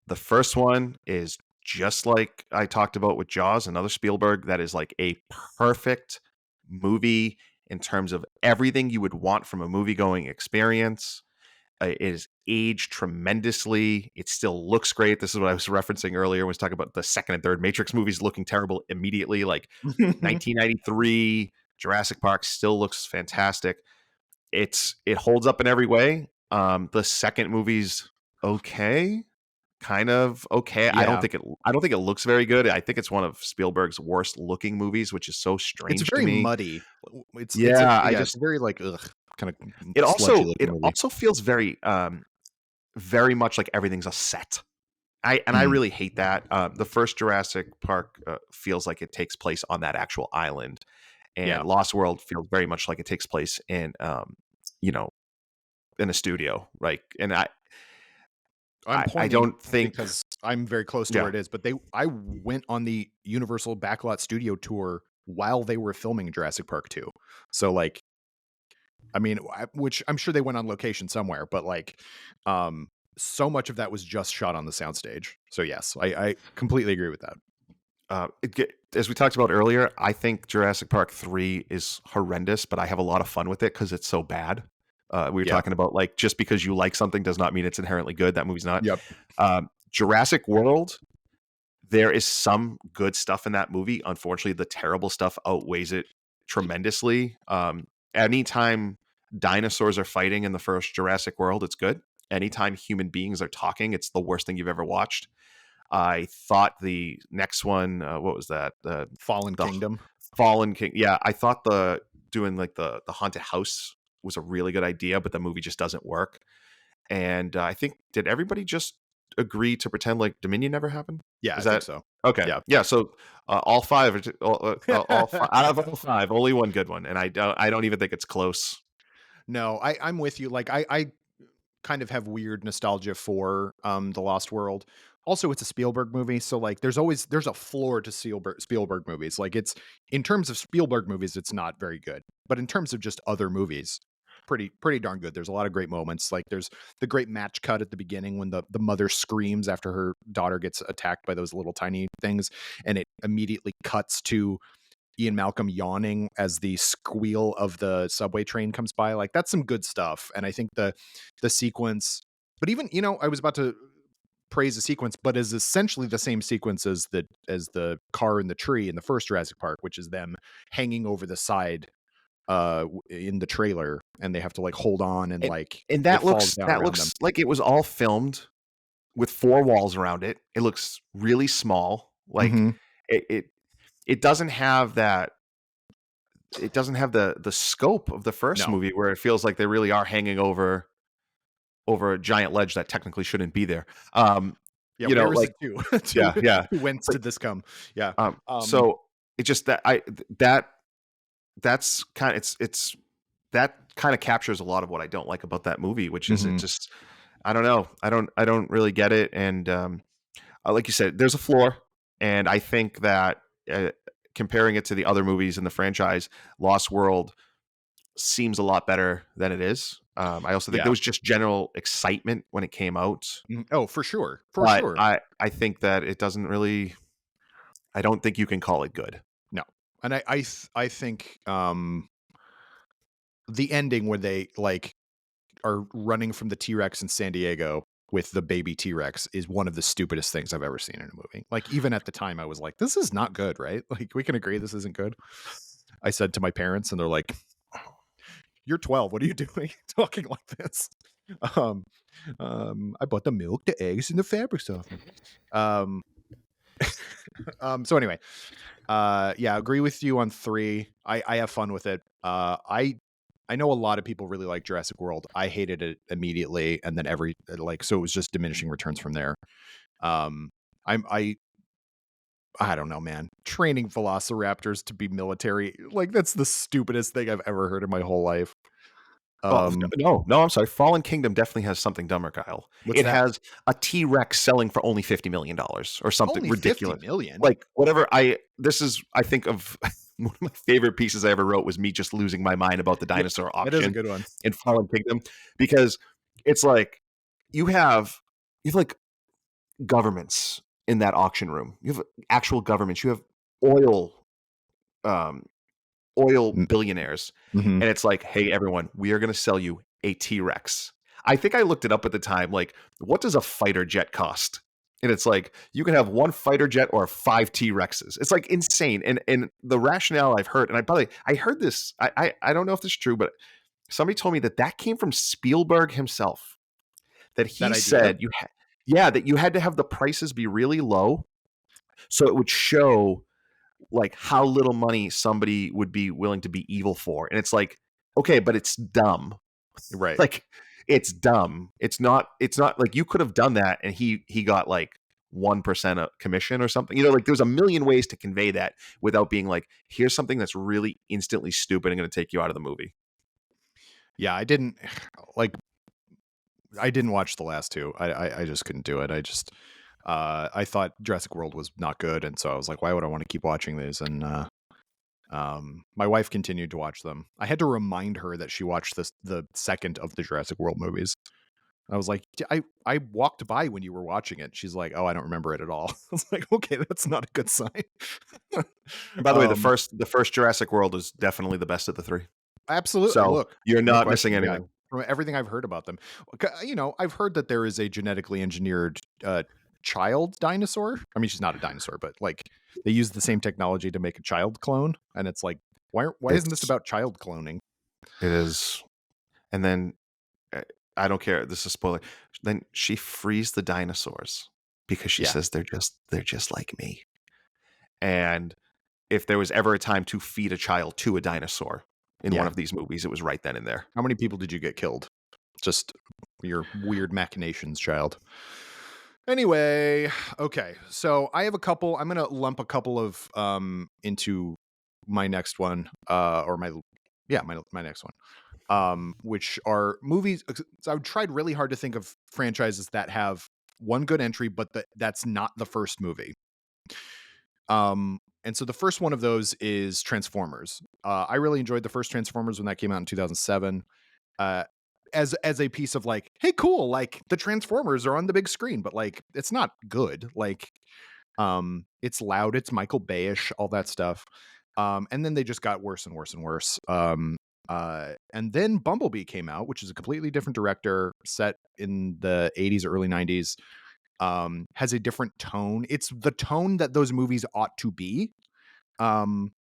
The first one is just like I talked about with Jaws, another Spielberg. That is like a perfect movie in terms of everything you would want from a movie-going experience. It is aged tremendously. It still looks great. This is what I was referencing earlier. Was talking about the second and third Matrix movies looking terrible immediately. Like 1993, Jurassic Park still looks fantastic. It holds up in every way. The second movie's okay, kind of okay. I don't
Yeah.
think it looks very good. I think it's one of Spielberg's worst looking movies, which is so
It's
strange to
very
me.
muddy.
Yeah,
It's a very like kind of
it
sludgy
also
looking movie.
feels very much like everything's a set. I
Mm,
really hate that. The first Jurassic Park feels like it takes place on that actual island, and
yeah.
Lost World feels very much like it takes place in you know in a studio. Like, and
I'm
I
pointing
don't think,
because I'm very close to where
yeah,
it is, but I went on the Universal Backlot Studio tour while they were filming Jurassic Park 2. So like, I mean, which I'm sure they went on location somewhere, but like, so much of that was just shot on the soundstage. So yes, I completely agree with that.
as we talked about earlier, I think Jurassic Park 3 is horrendous, but I have a lot of fun with it because it's so bad. We were
Yeah.
talking about like just because you like something does not mean it's inherently good. That movie's not.
Yep.
Jurassic World, there is some good stuff in that movie. Unfortunately, the terrible stuff outweighs it tremendously. Anytime dinosaurs are fighting in the first Jurassic World, it's good. Anytime human beings are talking, it's the worst thing you've ever watched. I thought the next one, what was that?
Fallen
The
Kingdom.
Fallen King. Yeah, I thought the doing like the haunted house was a really good idea, but the movie just doesn't work. And I think, did everybody just agree to pretend like Dominion never happened?
Yeah, I
Is
think
that
so.
okay?
Yeah.
Yeah. So all five, all five, out of all five, only one good one, and I don't even think it's close.
No, I'm with you. Like I kind of have weird nostalgia for The Lost World. Also, it's a Spielberg movie, so like there's a floor to Spielberg movies. Like, it's in terms of Spielberg movies, it's not very good. But in terms of just other movies, pretty darn good. There's a lot of great moments. Like there's the great match cut at the beginning when the mother screams after her daughter gets attacked by those little tiny things, and it immediately cuts to Ian Malcolm yawning as the squeal of the subway train comes by. Like, that's some good stuff. And I think the sequence, but even, I was about to praise the sequence, but is essentially the same sequence as the car in the tree in the first Jurassic Park, which is them hanging over the side in the trailer, and they have to like hold on and
And
like
and
it falls down
that
around them.
looks like it was all filmed with 4 walls around it. It looks really small. Like
Hmm.
it it it doesn't have that it doesn't have the scope of the first
No.
movie where it feels like they really are hanging over a giant ledge that technically shouldn't be there.
Yeah, where is
Like
it to?
yeah, yeah.
To whence
It's like
did this come? Yeah.
so it just that that's kind it's that kind of captures a lot of what I don't like about that movie, which is it
Mhm.
just I don't know. I don't really get it. And like you said, there's a floor, and I think that comparing it to the other movies in the franchise, Lost World seems a lot better than it is. I also think there
Yeah.
was just general excitement when it came out,
Mhm. Oh, for sure. For
but
sure.
I think that it doesn't really. I don't think you can call it good.
No. And I think, the ending where they, like, are running from the T-Rex in San Diego with the baby T-Rex is one of the stupidest things I've ever seen in a movie. Like, even at the time, I was like, "This is not good, right? Like, we can agree this isn't good." I said to my parents, and they're like, "You're 12. What are you doing talking like this?" Um, I bought the milk, the eggs, and the fabric softener. Um, so anyway, yeah, agree with you on 3. I have fun with it. I know a lot of people really like Jurassic World. I hated it immediately, and then so it was just diminishing returns from there. Um, I'm I don't know, man. Training velociraptors to be military, like that's the stupidest thing I've ever heard in my whole life.
Well,
Um,
no, I'm sorry. Fallen Kingdom definitely has something dumber, Kyle.
what's
It
that?
has a T-Rex selling for only $50 million or something
Only 50
ridiculous.
million?
Like whatever this is I think of one of my favorite pieces I ever wrote was me just losing my mind about the
Yeah,
dinosaur
that is a
auction
good one.
in Fallen Kingdom because it's like you have you have like governments in that auction room. You have actual governments. You have oil um oil
Mm,
billionaires.
mhm.
And it's like, hey, everyone, we are going to sell you a T Rex. I think I looked it up at the time. Like, what does a fighter jet cost? And it's like, you can have one fighter jet or 5 T Rexes. It's like insane. And the rationale I've heard, and I probably, I heard this, I don't know if this is true, but somebody told me that that came from Spielberg himself. That
That
he
idea?
said, yeah, that you had to have the prices be really low so it would show like how little money somebody would be willing to be evil for. And it's like, okay, but it's dumb.
Right.
Like it's dumb. It's not like you could have done that and he got like 1% of commission or something. Like there's a million ways to convey that without being like, here's something that's really instantly stupid and going to take you out of the movie.
Yeah, I didn't like I didn't watch the last 2. I just couldn't do it. I thought Jurassic World was not good, and so I was like, why would I want to keep watching these? And my wife continued to watch them. I had to remind her that she watched the second of the Jurassic World movies. I was like, I walked by when you were watching it. She's like, "Oh, I don't remember it at all." I was like, "Okay, that's not a good sign."
And by the way,
um,
the first Jurassic World is definitely the best of the 3.
Absolutely.
So
Look,
you're
no
not missing
question. Yeah,
anything.
from everything I've heard about them, I've heard that there is a genetically engineered child dinosaur. I mean, she's not a dinosaur, but like they use the same technology to make a child clone, and it's like, why isn't this
It's
about child cloning?
it is. And then uh, I don't care. This is a spoiler. Then she frees the dinosaurs because she
Yeah,
says they're just like me. And if there was ever a time to feed a child to a dinosaur in one
yeah.
of these movies, it was right then and there.
How many people did you get killed? Just your weird machinations, child. Anyway, okay. So I have a couple. I'm gonna lump a couple of into my next one, or my next one. Which are movies. So I tried really hard to think of franchises that have one good entry, but that's not the first movie. And so the first one of those is Transformers. I really enjoyed the first Transformers when that came out in 2007. Uh, as a piece of like, hey, cool, like the Transformers are on the big screen, but like it's not good. Like, it's loud, it's Michael Bayish, all that stuff. And then they just got worse and worse and worse. And then Bumblebee came out, which is a completely different director, set in the 80s, early 90s. Has a different tone. It's the tone that those movies ought to be. Um,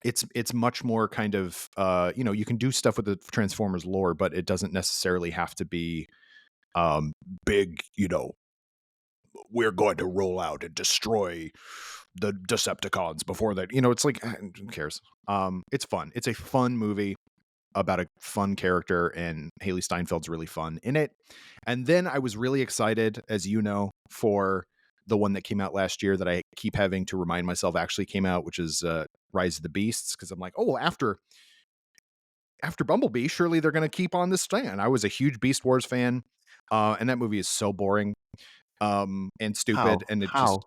It's much more kind of you can do stuff with the Transformers lore, but it doesn't necessarily have to be um big, we're going to roll out and destroy the Decepticons before that. It's like who cares? It's fun. It's a fun movie about a fun character, and Haley Steinfeld's really fun in it. And then I was really excited, as you know, for the one that came out last year that I keep having to remind myself actually came out, which is Rise of the Beasts, because I'm like, oh, after Bumblebee, surely they're going to keep on this stand. I was a huge Beast Wars fan, and that movie is so boring and stupid,
How?
and it just,
How?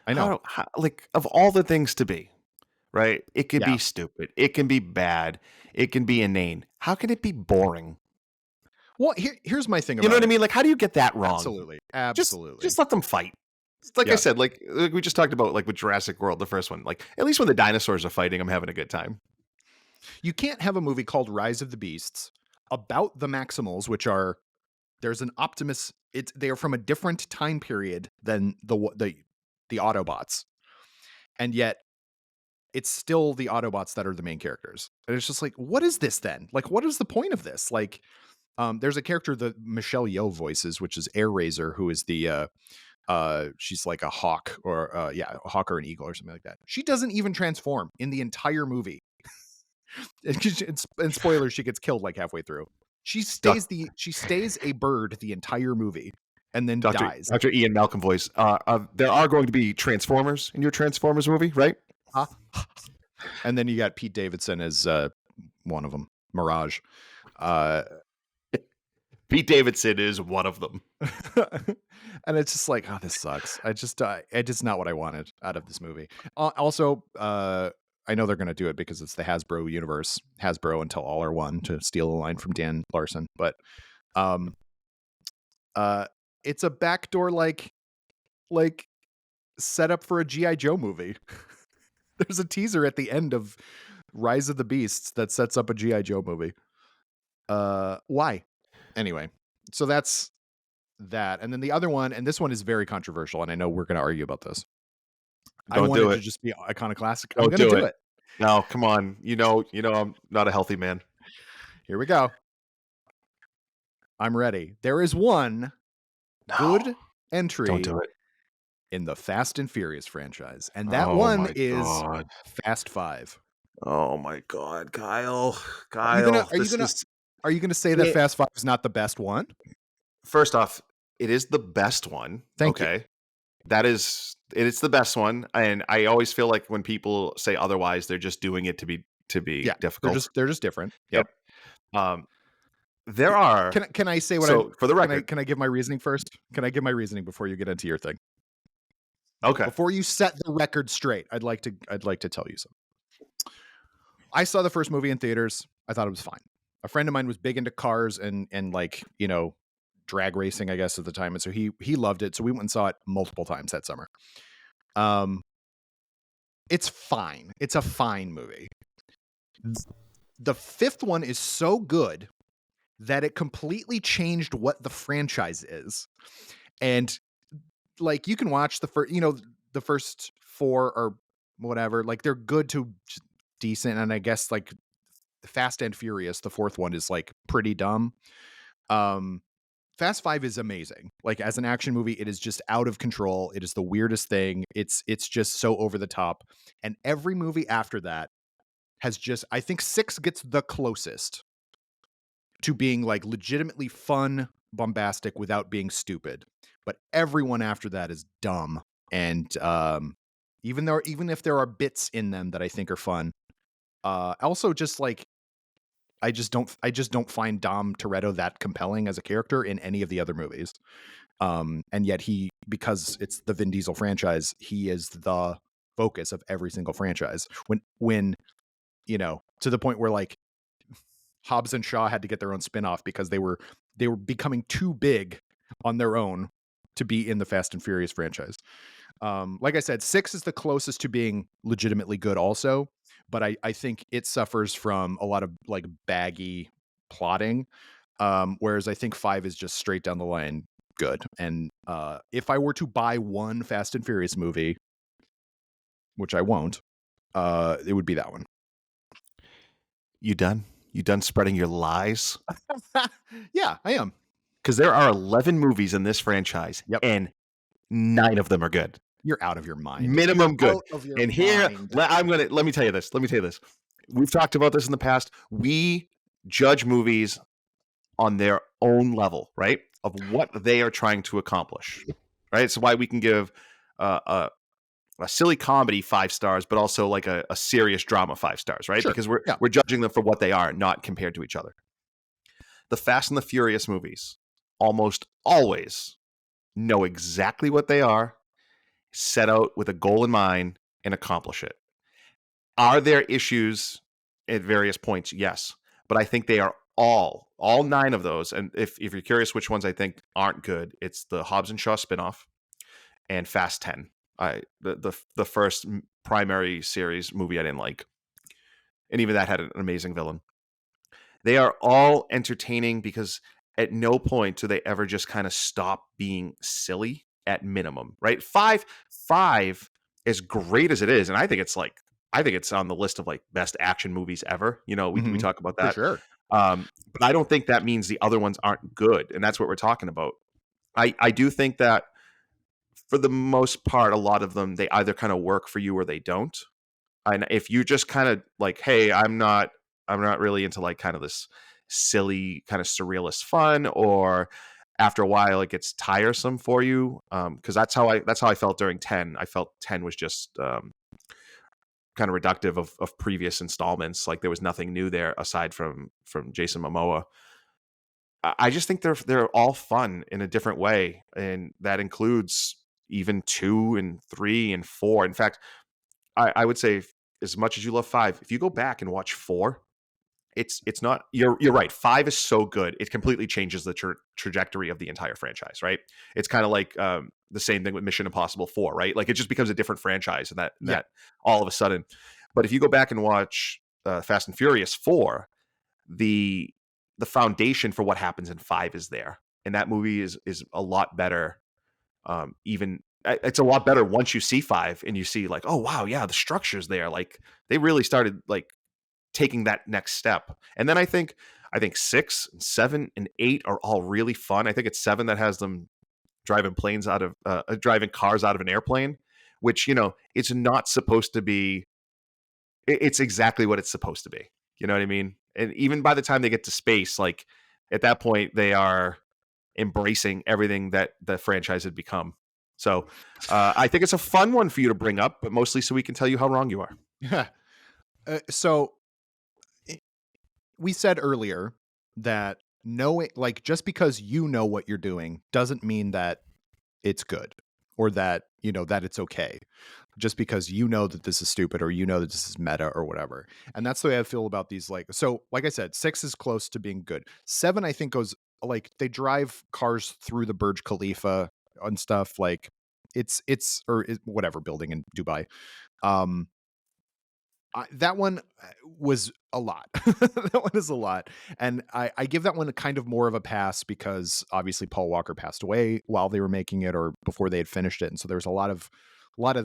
I know.
How like, of all the things to be, right? It could
Yeah.
be stupid. It can be bad. It can be inane. How can it be boring?
Well, here's my thing
You know
about
what I
it.
mean? Like, how do you get that wrong?
Absolutely.
Just
Absolutely.
just let them fight. It's like I
Yeah.
said, like we just talked about, like with Jurassic World, the first one. Like, at least when the dinosaurs are fighting, I'm having a good time.
You can't have a movie called Rise of the Beasts about the Maximals, which are there's an Optimus. They are from a different time period than the Autobots, and yet it's still the Autobots that are the main characters. And it's just like, what is this then? Like, what is the point of this? Like, there's a character that Michelle Yeoh voices, which is Air Razor, who is the she's like a hawk or a hawk or an eagle or something like that. She doesn't even transform in the entire movie. And spoilers, she gets killed like halfway through.
Doc,
She stays a bird the entire movie and then
Doctor
dies.
Doctor Ian Malcolm voice. There are going to be Transformers in your Transformers movie, right?
Huh? And then you got Pete Davidson as one of them, Mirage. Uh,
Pete Davidson is one of them.
and it's just like, oh, this sucks. It's just not what I wanted out of this movie. Also, I know they're going to do it because it's the Hasbro universe, Hasbro until all are one, to steal a line from Dan Larson. But um, it's a backdoor like setup for a GI Joe movie. There's a teaser at the end of Rise of the Beasts that sets up a GI Joe movie. Why? Anyway, so that's that. And then the other one, and this one is very controversial, and I know we're going to argue about this. I
Don't
want
do
it to
it.
just be iconoclastic. I'm
Don't
going to
do
do
it.
it.
No, come on. I'm not a healthy man.
Here we go. I'm ready. There is one
No,
good
don't
entry
do it.
in the Fast and Furious franchise, and that
Oh
one
my
is
god.
Fast Five.
Oh my god, Kyle.
Are you gonna
Kyle,
are you
this
gonna
is
are you gonna say that
it.
Fast Five is not the best one?
First off, it is the best one.
Thank you.
Okay. It's the best one. And I always feel like when people say otherwise, they're just doing it to be
Yeah,
difficult.
they're just different. Yep.
Yep. Um there are
Can I say what I
so for the record.
can I give my reasoning first? Can I give my reasoning before you get into your thing?
Okay.
Before you set the record straight, I'd like to tell you something. I saw the first movie in theaters. I thought it was fine. A friend of mine was big into cars and like, drag racing, I guess, at the time. And so he loved it. So we went and saw it multiple times that summer. Um it's fine. It's a fine movie. The fifth one is so good that it completely changed what the franchise is. And like you can watch the first four or whatever, like they're good to decent, and I guess like Fast and Furious, the fourth one, is like pretty dumb. Um Fast Five is amazing. Like as an action movie, it is just out of control. It is the weirdest thing. It's just so over the top. And every movie after that has just, I think six gets the closest to being like legitimately fun, bombastic without being stupid. But everyone after that is dumb. And even if there are bits in them that I think are fun, also just like I just don't find Dom Toretto that compelling as a character in any of the other movies. And yet because it's the Vin Diesel franchise, he is the focus of every single franchise. When to the point where like Hobbs and Shaw had to get their own spin-off because they were becoming too big on their own to be in the Fast and Furious franchise. Like I said, six is the closest to being legitimately good also, but I think it suffers from a lot of like baggy plotting. Whereas I think five is just straight down the line good. And if I were to buy one Fast and Furious movie, which I won't, it would be that one.
You done? You done spreading your lies?
Yeah, I am.
Because there are 11 movies in this franchise,
Yep.
and 9 of them are good.
You're out of your mind. You're
Minimum good.
out of your
And here,
mind.
let me tell you this. Let me tell you this. We've talked about this in the past. We judge movies on their own level, right? Of what they are trying to accomplish, right? It's why we can give a silly comedy 5 stars, but also like a serious drama 5 stars, right?
Sure.
Because
Yeah.
we're judging them for what they are, not compared to each other. The Fast and the Furious movies almost always know exactly what they are, set out with a goal in mind, and accomplish it. Are there issues at various points? Yes. But I think they are all 9 of those. And if you're curious which ones I think aren't good, it's the Hobbs and Shaw spinoff and Fast 10. The first primary series movie I didn't like. And even that had an amazing villain. They are all entertaining because at no point do they ever just kind of stop being silly at minimum, right? Five, as great as it is, and I think it's on the list of like best action movies ever. You know, we
Mhm.
talk about
For
that.
sure.
But I don't think that means the other ones aren't good, and that's what we're talking about. I do think that for the most part, a lot of them they either kind of work for you or they don't. And if you just kind of like, hey, I'm not really into like kind of this silly kind of surrealist fun, or after a while it gets tiresome for you. Because that's how I felt during 10. I felt 10 was just kind of reductive of previous installments. Like there was nothing new there aside from Jason Momoa. I just think they're all fun in a different way, and that includes even 2 and 3 and 4. In fact, I would say as much as you love 5, if you go back and watch 4, it's not you're right. 5 is so good it completely changes the trajectory of the entire franchise, right? It's kind of like the same thing with Mission Impossible 4, right? Like it just becomes a different franchise, and
Yeah.
that all of a sudden. But if you go back and watch Fast and Furious 4, the the foundation for what happens in 5 is there, and that movie is a lot better. Even it's a lot better once you see 5 and you see like, oh wow, yeah, the structure's there. Like they really started like taking that next step. And then I think 6 and 7 and 8 are all really fun. I think it's 7 that has them driving cars out of an airplane, which it's not supposed to be. It's exactly what it's supposed to be. You know what I mean? And even by the time they get to space, like at that point, they are embracing everything that the franchise had become. So I think it's a fun one for you to bring up, but mostly so we can tell you how wrong you are.
Yeah. So we said earlier that knowing, like, just because you know what you're doing doesn't mean that it's good or that, that it's okay. Just because you know that this is stupid or you know that this is meta or whatever. And that's the way I feel about these. Like I said, 6 is close to being good. 7, I think, goes like they drive cars through the Burj Khalifa and stuff. Like whatever building in Dubai. Um, that one was a lot. That one is a lot. And I give that one a kind of more of a pass because obviously Paul Walker passed away while they were making it or before they had finished it. And so there was a lot of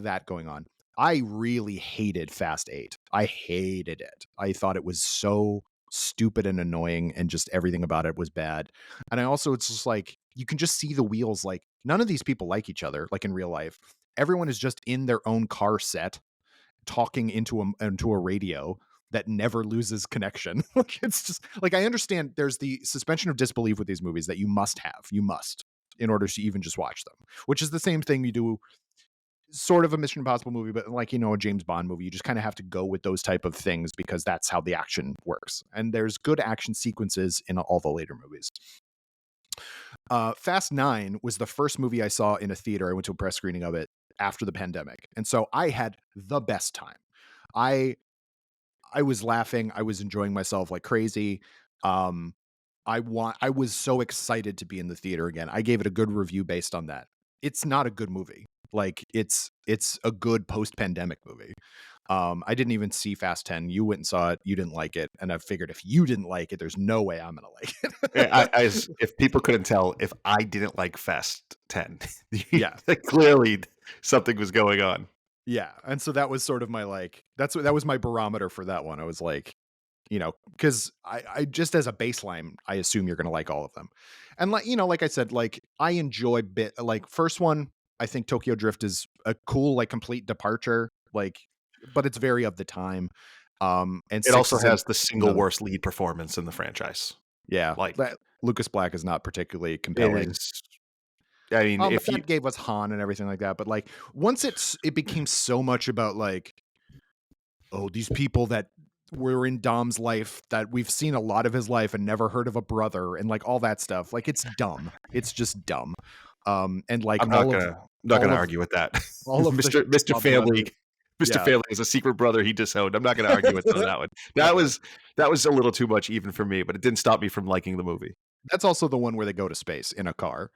that going on. I really hated Fast 8. I hated it. I thought it was so stupid and annoying and just everything about it was bad. And it's just like you can just see the wheels. Like none of these people like each other like in real life. Everyone is just in their own car set talking into a radio that never loses connection. Like it's just like I understand there's the suspension of disbelief with these movies that you must in order to even just watch them, which is the same thing you do sort of a Mission Impossible movie, but like a James Bond movie. You just kind of have to go with those type of things because that's how the action works. And there's good action sequences in all the later movies. Fast 9 was the first movie I saw in a theater. I went to a press screening of it after the pandemic. And so I had the best time. I was laughing. I was enjoying myself like crazy. I was so excited to be in the theater again. I gave it a good review based on that. It's not a good movie. Like it's a good post-pandemic movie. I didn't even see Fast 10. You went and saw it. You didn't like it. And I figured if you didn't like it, there's no way I'm going to like it.
If people couldn't tell, if I didn't like Fast 10,
Yeah.
clearly something was going on.
Yeah. And so that was sort of my that was my barometer for that one. I was like, because I just as a baseline, I assume you're gonna like all of them. And like I said, like I enjoy like first one, I think Tokyo Drift is a cool, like complete departure, like, but it's very of the time. And
It
six
also
is
has the single
another,
worst lead performance in the franchise.
yeah,
Like,
that Lucas Black is not particularly
it
compelling.
is I mean,
But
if you
that gave us Han and everything like that. But like once it became so much about like, oh, these people that were in Dom's life that we've seen a lot of his life and never heard of a brother and like all that stuff. Like it's dumb. It's just dumb. And like
I'm not gonna
all of
argue with that.
all of the
Mr. Family
blockbusters.
Mr.
Yeah.
Family is a secret brother he disowned. I'm not gonna argue with that one.
Yeah.
That was a little too much even for me, but it didn't stop me from liking the movie.
That's also the one where they go to space in a car,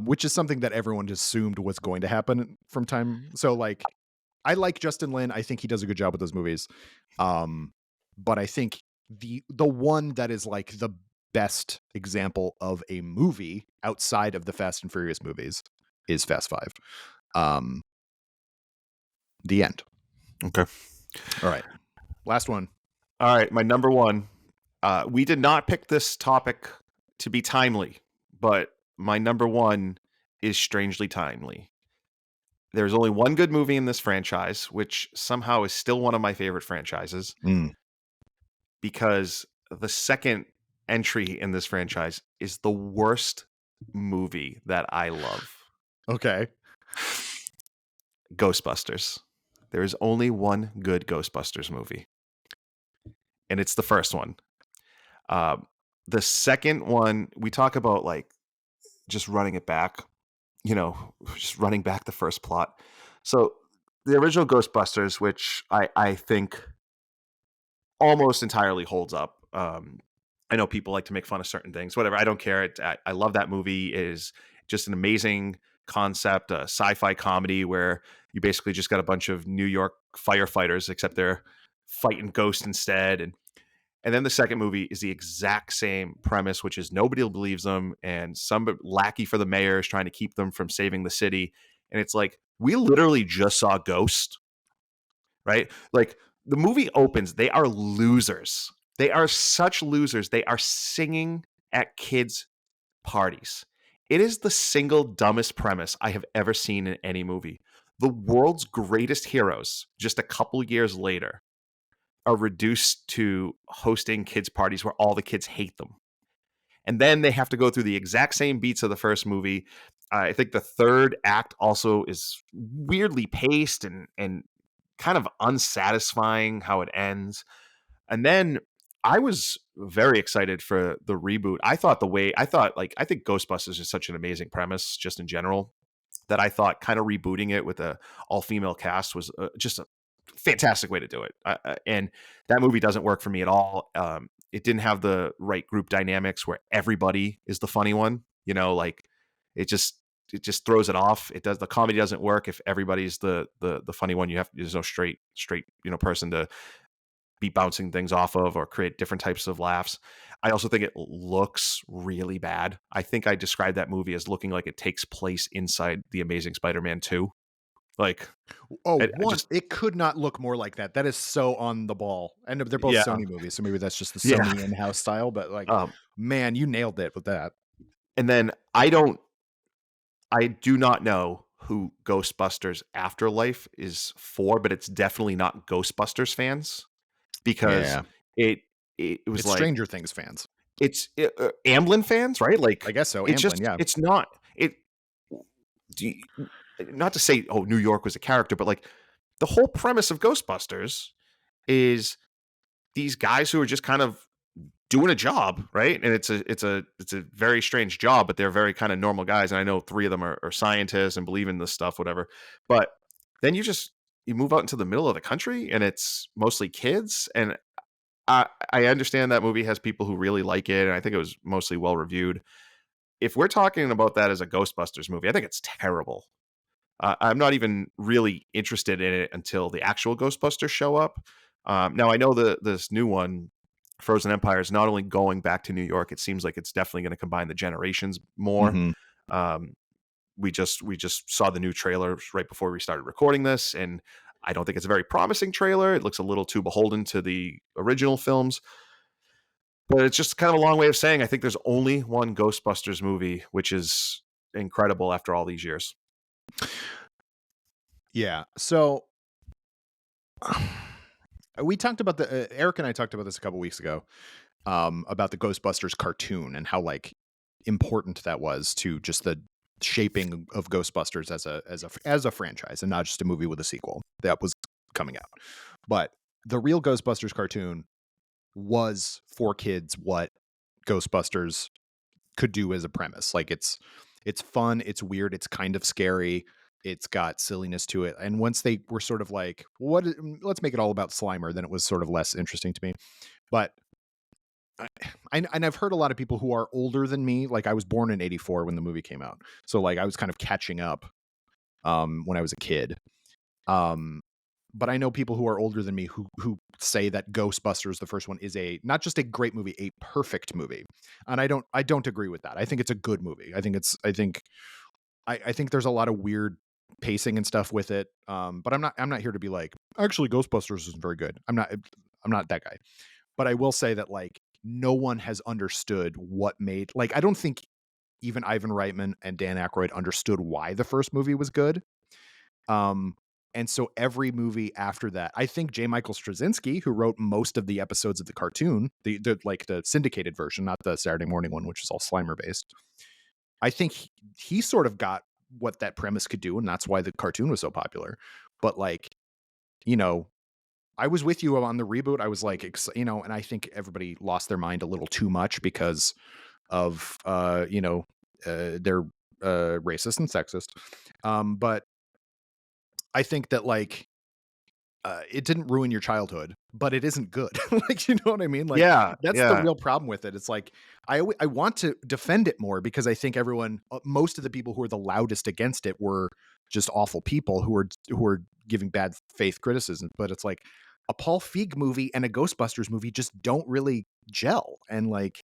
which is something that everyone just assumed was going to happen from time. So like I like Justin Lin. I think he does a good job with those movies. Um, but I think the one that is like the best example of a movie outside of the Fast and Furious movies is Fast Five. Um, the end.
Okay.
All right. Last one.
All right, my number one. We did not pick this topic to be timely, but my number one is strangely timely. There's only one good movie in this franchise, which somehow is still one of my favorite franchises,
Mm,
because the second entry in this franchise is the worst movie that I love.
okay.
Ghostbusters. There is only one good Ghostbusters movie, and it's the first one. Uh, the second one, we talk about like just running it back, just running back the first plot. So the original Ghostbusters, which I think almost entirely holds up. I know people like to make fun of certain things, whatever. I don't care. I love that movie. It is just an amazing concept, a sci-fi comedy where you basically just got a bunch of New York firefighters, except they're fighting ghosts instead. And then the second movie is the exact same premise, which is nobody believes them, and some lackey for the mayor is trying to keep them from saving the city. And it's like, we literally just saw Ghost, right? Like the movie opens, they are losers. They are such losers. They are singing at kids' parties. It is the single dumbest premise I have ever seen in any movie. The world's greatest heroes, just a couple years later, are reduced to hosting kids' parties where all the kids hate them. And then they have to go through the exact same beats of the first movie. I think the third act also is weirdly paced and kind of unsatisfying how it ends. And then I was very excited for the reboot. I think Ghostbusters is such an amazing premise just in general that I thought kind of rebooting it with a all female cast was just a fantastic way to do it. And that movie doesn't work for me at all. It didn't have the right group dynamics where everybody is the funny one. Like it just throws it off. The comedy doesn't work if everybody's the funny one. There's no straight person to be bouncing things off of or create different types of laughs. I also think it looks really bad. I think I described that movie as looking like it takes place inside The Amazing Spider-Man 2. Like,
Oh,
I
one.
just,
It could not look more like that. That is so on the ball. And they're both
yeah,
Sony movies, so maybe that's just the
yeah.
Sony in-house style. But like,
Um,
man, you nailed it with that.
and then I do not know who Ghostbusters Afterlife is for, but it's definitely not Ghostbusters fans because
Yeah,
it it was
it's
like
Stranger Things fans.
Amblin fans, right?
I
Like
guess so.
it's
Amblin,
just
yeah.
it's not it. Do you, not to say New York was a character, but like the whole premise of Ghostbusters is these guys who are just kind of doing a job, right? And it's a very strange job, but they're very kind of normal guys. And I know three of them are scientists and believe in this stuff, whatever. But then you move out into the middle of the country and it's mostly kids. And I understand that movie has people who really like it, and I think it was mostly well reviewed. If we're talking about that as a Ghostbusters movie, I think it's terrible. I'm not even really interested in it until the actual Ghostbusters show up. Now I know this new one, Frozen Empire, is not only going back to New York. It seems like it's definitely going to combine the generations more.
Mhm.
Um, we just saw the new trailer right before we started recording this, and I don't think it's a very promising trailer. It looks a little too beholden to the original films. But it's just kind of a long way of saying I think there's only one Ghostbusters movie, which is incredible after all these years.
Yeah. So we talked about Eric and I talked about this a couple weeks ago, about the Ghostbusters cartoon and how like important that was to just the shaping of Ghostbusters as a franchise and not just a movie with a sequel that was coming out. But the real Ghostbusters cartoon was for kids what Ghostbusters could do as a premise. Like it's fun, it's weird, it's kind of scary, it's got silliness to it. And once they were sort of like, let's make it all about Slimer, then it was sort of less interesting to me. But and I've heard a lot of people who are older than me. Like I was born in '84 when the movie came out, so like I was kind of catching up when I was a kid. But I know people who are older than me who say that Ghostbusters, the first one, is not just a great movie, a perfect movie. And I don't agree with that. I think it's a good movie. I think there's a lot of weird pacing and stuff with it. But I'm not here to be like, actually Ghostbusters isn't very good. I'm not that guy. But I will say that like no one has understood what made, like, I don't think even Ivan Reitman and Dan Aykroyd understood why the first movie was good. And so every movie after that, I think J. Michael Straczynski, who wrote most of the episodes of the cartoon, the syndicated version, not the Saturday morning one, which is all Slimer based. I think he sort of got what that premise could do, and that's why the cartoon was so popular. But like, you know, I was with you on the reboot. I was like, and I think everybody lost their mind a little too much because of, they're racist and sexist. But I think that like, it didn't ruin your childhood, but it isn't good. Like, you know what I mean? Like,
Yeah,
that's the
yeah.
real problem with it. It's like, I want to defend it more because I think most of the people who are the loudest against it were just awful people who were giving bad faith criticism. But it's like a Paul Feig movie and a Ghostbusters movie just don't really gel. And like,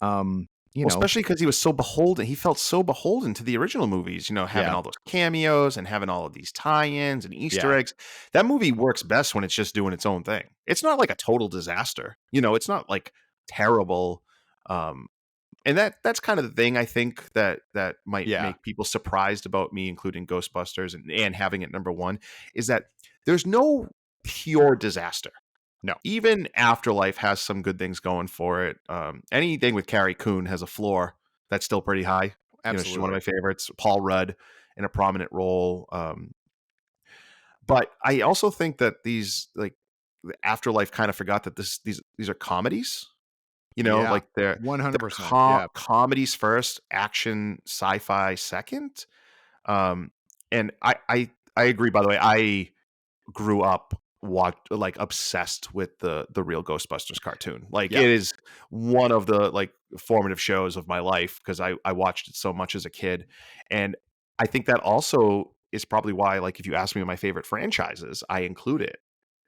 you
Well,
know,
especially because he was so beholden. He felt so beholden to the original movies, having
yeah,
all those cameos and having all of these tie-ins and Easter
yeah,
eggs. That movie works best when it's just doing its own thing. It's not like a total disaster. It's not like terrible. And that's kind of the thing I think that might
yeah,
make people surprised about me including Ghostbusters and having it number one is that there's no pure disaster.
no,
Even Afterlife has some good things going for it. Anything with Carrie Coon has a floor that's still pretty high. She's one of
absolutely.
my favorites. Paul Rudd in a prominent role. But I also think that these like the Afterlife kind of forgot that these are comedies.
Yeah,
Like they're
100%. Yeah.
comedies first, action, sci-fi second. Um, and I agree. By the way, I grew up obsessed with the real Ghostbusters cartoon. Like
Yeah.
it is one of the like formative shows of my life because I watched it so much as a kid. And I think that also is probably why, like, if you ask me my favorite franchises, I include it.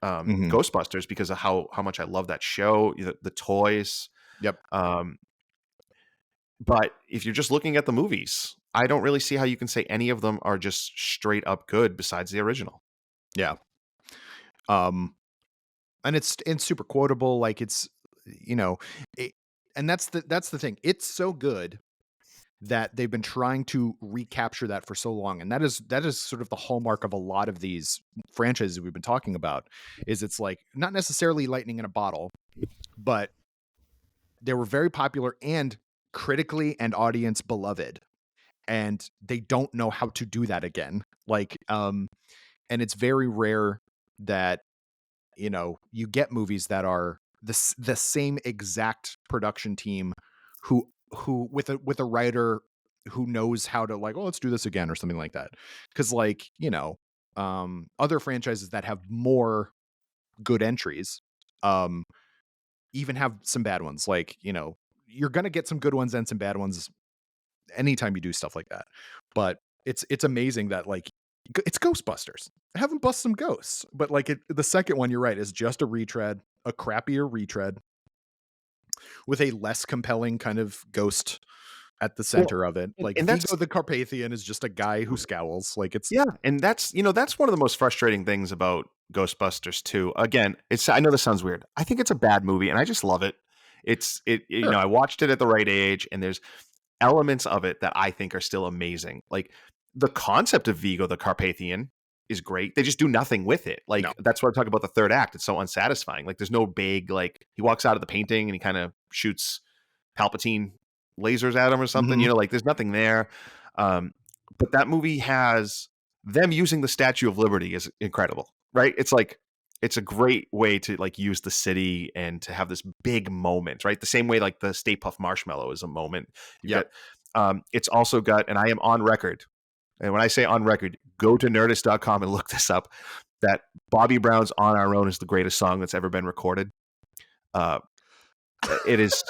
Mhm.
Ghostbusters because of how much I love that show, the toys.
Yep.
Um, but if you're just looking at the movies, I don't really see how you can say any of them are just straight up good besides the original.
Yeah. Um, and it's super quotable. Like it's, you know, it, and that's the thing. It's so good that they've been trying to recapture that for so long, and that is sort of the hallmark of a lot of these franchises we've been talking about. Is it's like not necessarily lightning in a bottle, but they were very popular and critically and audience beloved, and they don't know how to do that again. Like, and it's very rare that you get movies that are the same exact production team who with a writer who knows how to like, oh, let's do this again or something like that. Because like, other franchises that have more good entries, um, even have some bad ones. Like, you're gonna get some good ones and some bad ones anytime you do stuff like that. But it's amazing that like it's Ghostbusters. Have them bust some ghosts. But like the second one, you're right, is just a retread, a crappier retread with a less compelling kind of ghost at the
Well,
center of it. Like
and
Vigo
that's
the Carpathian is just a guy who scowls. Like it's
yeah, and that's that's one of the most frustrating things about Ghostbusters 2. Again, it's I know this sounds weird. I think it's a bad movie, and I just love it.
sure.
I watched it at the right age, and there's elements of it that I think are still amazing. Like the concept of Vigo the Carpathian is great. They just do nothing with it.
No.
Like that's what I'm talking about the third act. It's so unsatisfying. Like there's no big like he walks out of the painting and he kind of shoots Palpatine lasers at him or something.
Mhm.
Like there's nothing there. Um, but that movie has them using the Statue of Liberty is incredible, right? It's like it's a great way to like use the city and to have this big moment, right? The same way like the Stay Puft Marshmallow is a moment. You've
Yep.
got it's also got, and I am on record, and when I say on record, go to nerdist.com and look this up, that Bobby Brown's On Our Own is the greatest song that's ever been recorded. Uh, it is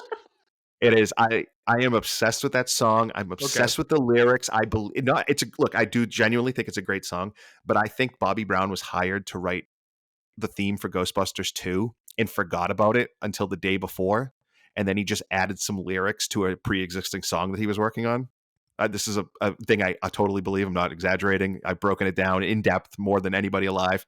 it is. I am obsessed with that song. I'm
Okay.
obsessed with the lyrics. I believe not. It's a look. I do genuinely think it's a great song, but I think Bobby Brown was hired to write the theme for Ghostbusters 2 and forgot about it until the day before, and then he just added some lyrics to a pre-existing song that he was working on. This is a thing I totally believe. I'm not exaggerating. I've broken it down in depth more than anybody alive.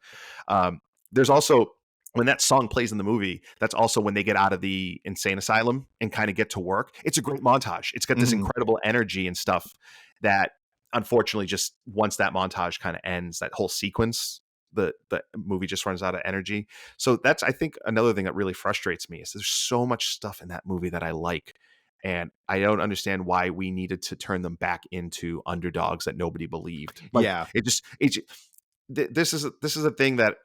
There's also when that song plays in the movie, that's also when they get out of the insane asylum and kind of get to work. It's a great montage. It's got this
Mhm.
incredible energy and stuff that unfortunately just once that montage kind of ends, that whole sequence, the movie just runs out of energy. So that's I think another thing that really frustrates me is there's so much stuff in that movie that I like. And I don't understand why we needed to turn them back into underdogs that nobody believed. Like
Yeah.
this is a thing that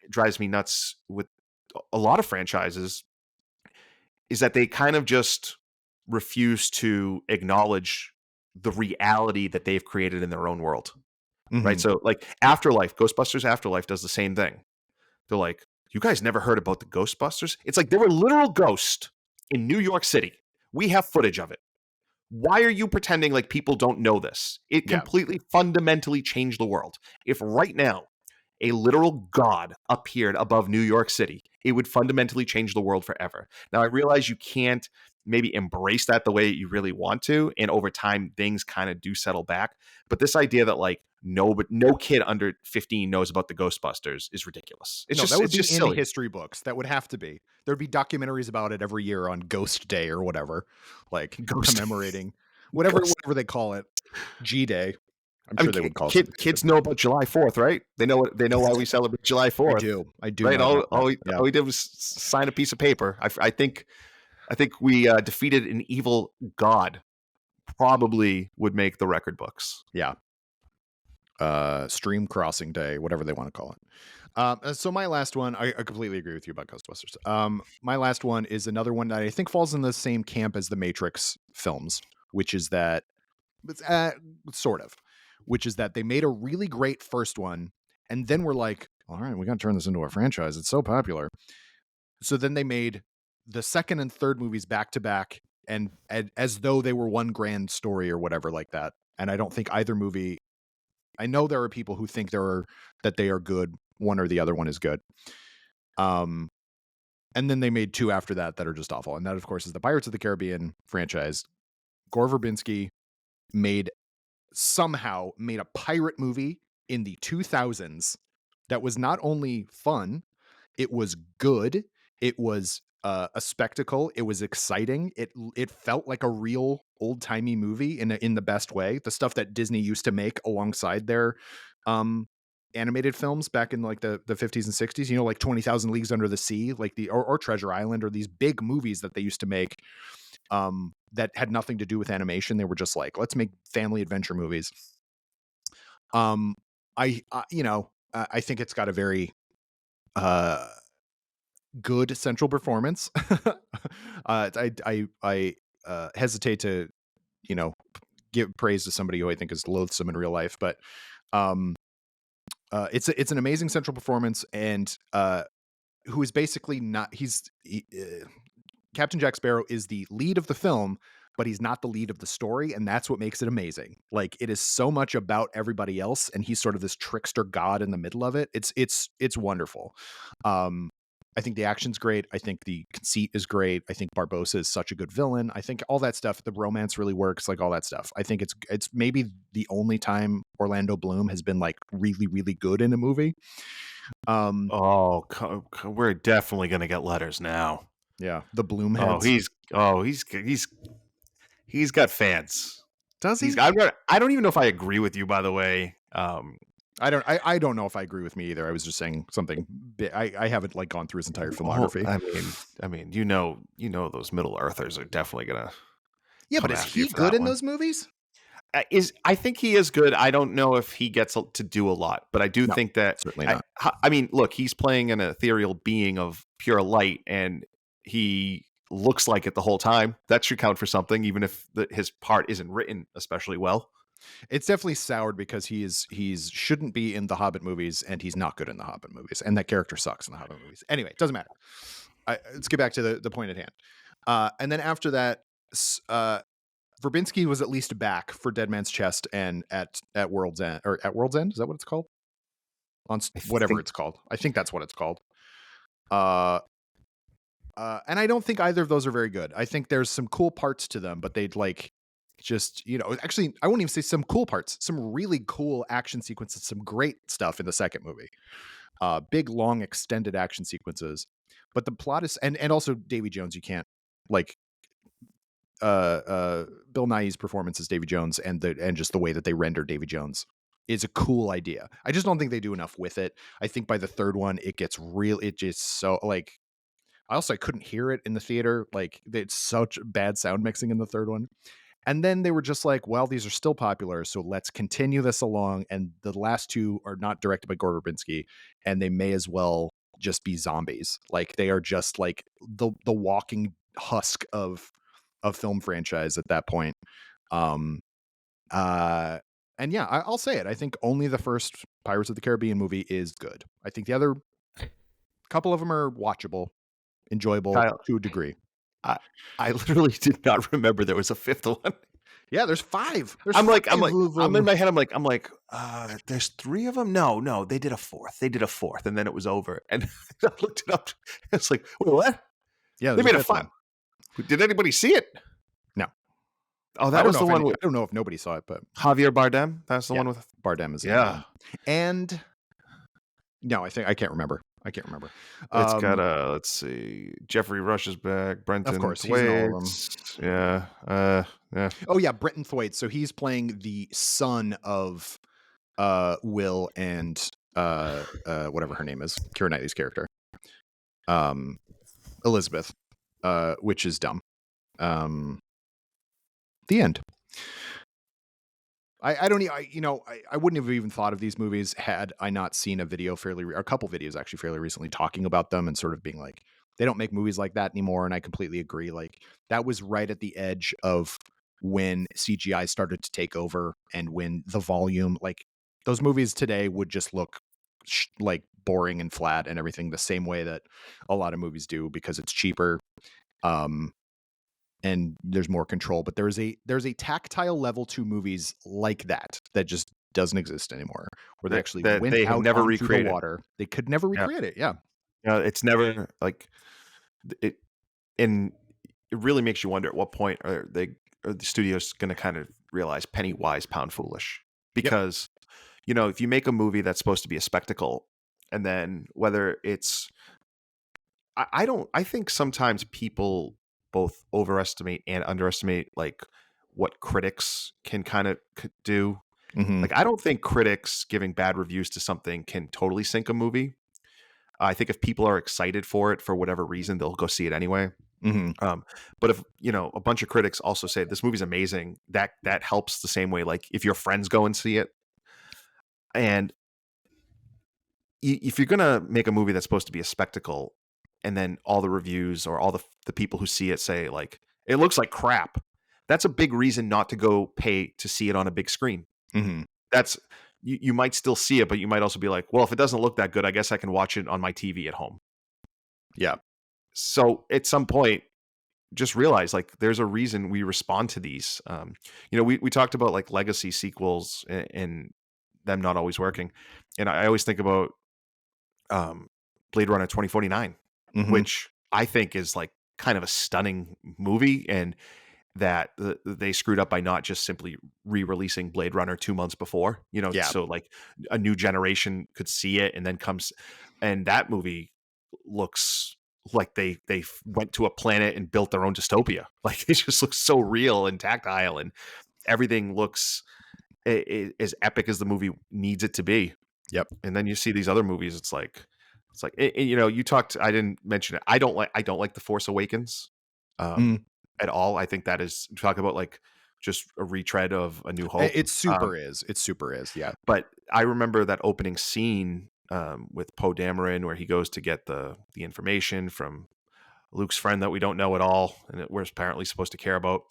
drives me nuts with a lot of franchises is that they kind of just refuse to acknowledge the reality that they've created in their own world. Right.
Mhm.
So like Afterlife, Ghostbusters Afterlife does the same thing. They're like, you guys never heard about the Ghostbusters? It's like there were literal ghosts in New York City. We have footage of it. Why are you pretending like people don't know this? It
Yeah.
completely fundamentally changed the world. If right now a literal god appeared above New York City, it would fundamentally change the world forever. Now, I realize you can't maybe embrace that the way you really want to, and over time things kind of do settle back. But this idea that like no kid under 15 knows about the Ghostbusters is ridiculous.
No, that would
It's
be
just
in
silly.
history books. That would have to be. There'd be documentaries about it every year on Ghost Day or whatever, like
Ghost
commemorating
ghost.
whatever they call it, G Day. I'm
I mean,
sure they would call it something
kids
stupid.
know about July 4th, right? They know why we celebrate July
I
4th,
do. I do
right?
know about that. Yeah.
All we did was sign a piece of paper. I think we defeated an evil god. Probably would make the record books.
Yeah. Stream Crossing Day, whatever they want to call it. So my last one, I completely agree with you about Ghostbusters. My last one is another one that I think falls in the same camp as the Matrix films, which is that, uh, sort of, which is that they made a really great first one, and then we're like, all right, we got to turn this into a franchise. It's so popular. So then they made the second and third movies back to back, and as though they were one grand story or whatever like that. And I don't think either movie. I know there are people who think that they are good. One or the other one is good. Um, and then they made two after that are just awful. And that, of course, is the Pirates of the Caribbean franchise. Gore Verbinski made made a pirate movie in the 2000s that was not only fun, it was good, it was a spectacle, it was exciting, it felt like a real old-timey movie in the best way, the stuff that Disney used to make alongside their um animated films back in like the 50s and 60s, like 20,000 Leagues Under the Sea, like or Treasure Island, or these big movies that they used to make that had nothing to do with animation. They were just like, let's make family adventure movies. Um, I think it's got a very uh good central performance. I hesitate to give praise to somebody who I think is loathsome in real life, but um, it's an amazing central performance, and who is basically not Captain Jack Sparrow is the lead of the film, but he's not the lead of the story, and that's what makes it amazing. Like, it is so much about everybody else, and he's sort of this trickster god in the middle of it. It's wonderful. Um, I think the action's great. I think the conceit is great. I think Barbossa is such a good villain. I think all that stuff, the romance really works, like all that stuff. I think it's maybe the only time Orlando Bloom has been like really, really good in a movie.
Oh, we're definitely gonna get letters now.
Yeah, the Bloom
Oh,
heads.
he's got fans.
Does he?
I don't even know if I agree with you, by the way.
I don't know if I agree with me either. I was just saying something. I haven't like gone through his entire filmography.
I mean, those Middle Earthers are definitely gonna
Yeah, but
come
is
after you
he
for
good
that
in
one.
those movies?
I think he is good. I don't know if he gets to do a lot, but I do
No,
think that
certainly not.
I mean, look, he's playing an ethereal being of pure light, and he looks like it the whole time. That should count for something, even if his part isn't written especially well.
It's definitely soured because he's shouldn't be in the Hobbit movies, and he's not good in the Hobbit movies, and that character sucks in the Hobbit movies. Anyway, it doesn't matter. Let's get back to the point at hand. And then after that, Verbinski was at least back for Dead Man's Chest and at World's End, or at World's End. Is that what it's called? Whatever
think
it's called. I think that's what it's called. And I don't think either of those are very good. I think there's some cool parts to them, but they'd like just, actually, I won't even say some cool parts, some really cool action sequences, some great stuff in the second movie. Big, long, extended action sequences. But the plot is, and also Davy Jones, you can't like Bill Nighy's performance as Davy Jones and just the way that they render Davy Jones is a cool idea. I just don't think they do enough with it. I think by the third one, it just so like, I couldn't hear it in the theater. Like, it's such bad sound mixing in the third one. And then they were just like, well, these are still popular, so let's continue this along. And the last two are not directed by Gore Verbinski, and they may as well just be zombies. Like, they are just like the walking husk of a film franchise at that point. And yeah, I'll say it. I think only the first Pirates of the Caribbean movie is good. I think the other couple of them are watchable, enjoyable
Kyle,
to a degree.
I I literally did not remember there was a fifth one.
Yeah, there's five. There's
I'm like,
five of
I'm in
them.
my head. I'm like, there's three of them. No, they did a fourth. They did a fourth, and then it was over. And I looked it up. It's like, wait, what?
Yeah,
They
there's
made
a
a
fifth
five.
one.
Did anybody see it?
No,
Oh,
I
that
don't
was
know
the
if
one with
I don't know if nobody saw it, but
Javier Bardem. That's the
yeah,
one with.
Bardem is in
Yeah,
it. And no, I can't remember.
it's got let's see, Jeffrey Rush is back.
Of
Brenton
course, he's in all of them.
Thwaites. Yeah, yeah.
Oh yeah, Brenton Thwaites. So he's playing the son of Will and whatever her name is, Keira Knightley's character, Elizabeth, which is dumb. The end. I wouldn't have even thought of these movies had I not seen a video or a couple videos actually fairly recently talking about them and sort of being like, they don't make movies like that anymore. And I completely agree. Like, that was right at the edge of when CGI started to take over and when the volume, like, those movies today would just look like boring and flat and everything the same way that a lot of movies do because it's cheaper. And there's more control, but there's a tactile level to movies like that just doesn't exist anymore, where they actually
That
went
they have
out
never
onto the
recreated.
water. They could never
Yeah,
recreate it. Yeah.
it's never like it. And it really makes you wonder at what point are the studios going to kind of realize penny wise, pound foolish?
Yep.
Because if you make a movie that's supposed to be a spectacle, and then whether it's, I think sometimes people both overestimate and underestimate like what critics can kind of do.
Mm-hmm.
Like, I don't think critics giving bad reviews to something can totally sink a movie. I think if people are excited for it for whatever reason, they'll go see it anyway.
Mm-hmm.
But if a bunch of critics also say this movie's amazing, that helps the same way. Like, if your friends go and see it, and if you're gonna make a movie that's supposed to be a spectacle, and then all the reviews or all the people who see it say like it looks like crap, that's a big reason not to go pay to see it on a big screen.
Mm-hmm.
That's you might still see it, but you might also be like, well, if it doesn't look that good, I guess I can watch it on my TV at home.
Yeah.
So at some point, just realize like there's a reason we respond to these. We talked about like legacy sequels and them not always working, and I always think about Blade Runner 2049.
Mhm.
which I think is like kind of a stunning movie, and that they screwed up by not just simply re-releasing Blade Runner 2 months before,
Yeah.
so like a new generation could see it, and then comes, and that movie looks like they went to a planet and built their own dystopia. Like it just looks so real and tactile, and everything looks as epic as the movie needs it to be.
Yep.
And then you see these other movies, it's like you talked, I didn't mention it, I don't like The Force Awakens um
Mm.
at all. I think that is, talk about like just a retread of A New Hope.
It super is. It super is. Yeah.
But I remember that opening scene with Poe Dameron, where he goes to get the information from Luke's friend that we don't know at all, and that we're apparently supposed to care about.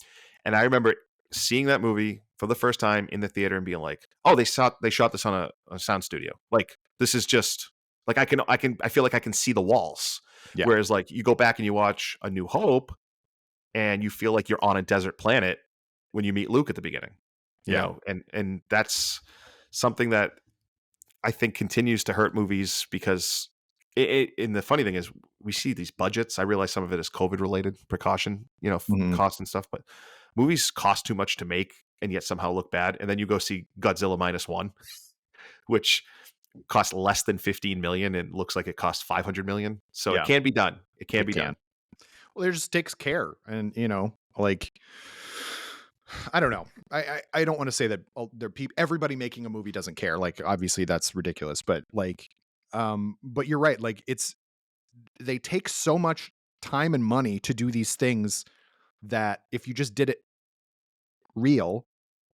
And I remember seeing that movie for the first time in the theater and being like, "Oh, they shot this on a sound studio. Like this is just like I feel like I can see the walls."
Yeah.
Whereas like you go back and you watch A New Hope, and you feel like you're on a desert planet when you meet Luke at the beginning.
Yeah.
And that's something that I think continues to hurt movies, because and the funny thing is, we see these budgets. I realize some of it is COVID related precaution,
Mhm.
cost and stuff, but movies cost too much to make and yet somehow look bad. And then you go see Godzilla minus one, which cost less than 15 million and looks like it cost 500 million. So it
Yeah.
can be done. It can
It
be
can.
done.
Well, it just takes care, and like I don't know. I don't want to say that there people everybody making a movie doesn't care. Like obviously that's ridiculous, but like but you're right. Like they take so much time and money to do these things that if you just did it real,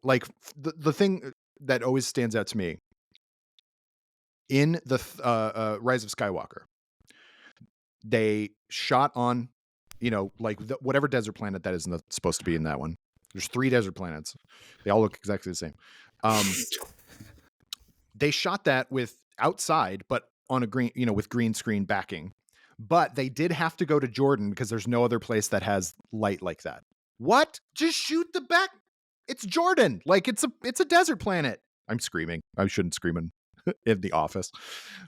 like the thing that always stands out to me in the Rise of Skywalker, they shot on, like whatever desert planet that is supposed to be in that one. There's 3 desert planets. They all look exactly the same. They shot that with outside, but on a green, with green screen backing. But they did have to go to Jordan because there's no other place that has light like that. What? Just shoot the back. It's Jordan. Like it's a desert planet. I'm screaming. I shouldn't scream in the office.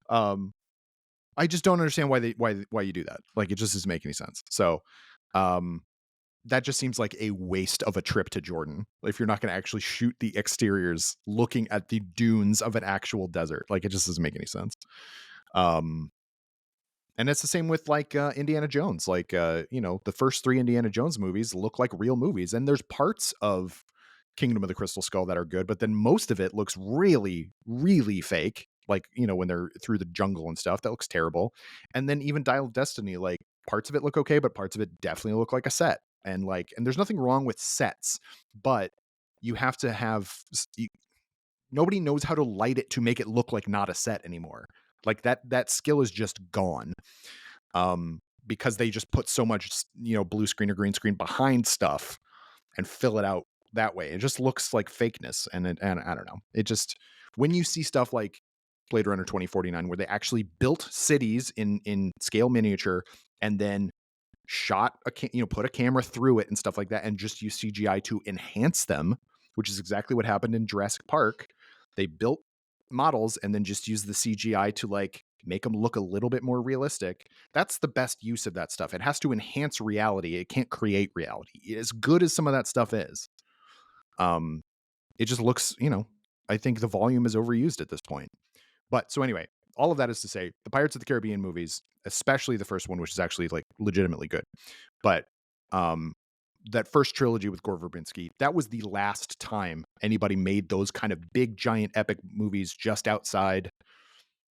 I just don't understand why you do that. Like it just doesn't make any sense. So, um, that just seems like a waste of a trip to Jordan. If you're not going to actually shoot the exteriors looking at the dunes of an actual desert, like it just doesn't make any sense. Um, and it's the same with like Indiana Jones. Like the first 3 Indiana Jones movies look like real movies, and there's parts of Kingdom of the Crystal Skull that are good, but then most of it looks really, really fake. Like when they're through the jungle and stuff, that looks terrible. And then even Dial of Destiny, like parts of it look okay, but parts of it definitely look like a set. And there's nothing wrong with sets, but you have to have nobody knows how to light it to make it look like not a set anymore. Like that skill is just gone. Because they just put so much, blue screen or green screen behind stuff and fill it out that way. It just looks like fakeness. And I don't know. It just, when you see stuff like Blade Runner 2049, where they actually built cities in scale miniature and then shot put a camera through it and stuff like that, and just use CGI to enhance them, which is exactly what happened in Jurassic Park. They built models and then just use the CGI to like make them look a little bit more realistic. That's the best use of that stuff. It has to enhance reality. It can't create reality. As good as some of that stuff is, um, it just looks, I think the volume is overused at this point. But so anyway, all of that is to say the Pirates of the Caribbean movies, especially the first one, which is actually like legitimately good. But um that first trilogy with Gore Verbinski, that was the last time anybody made those kind of big, giant, epic movies just outside,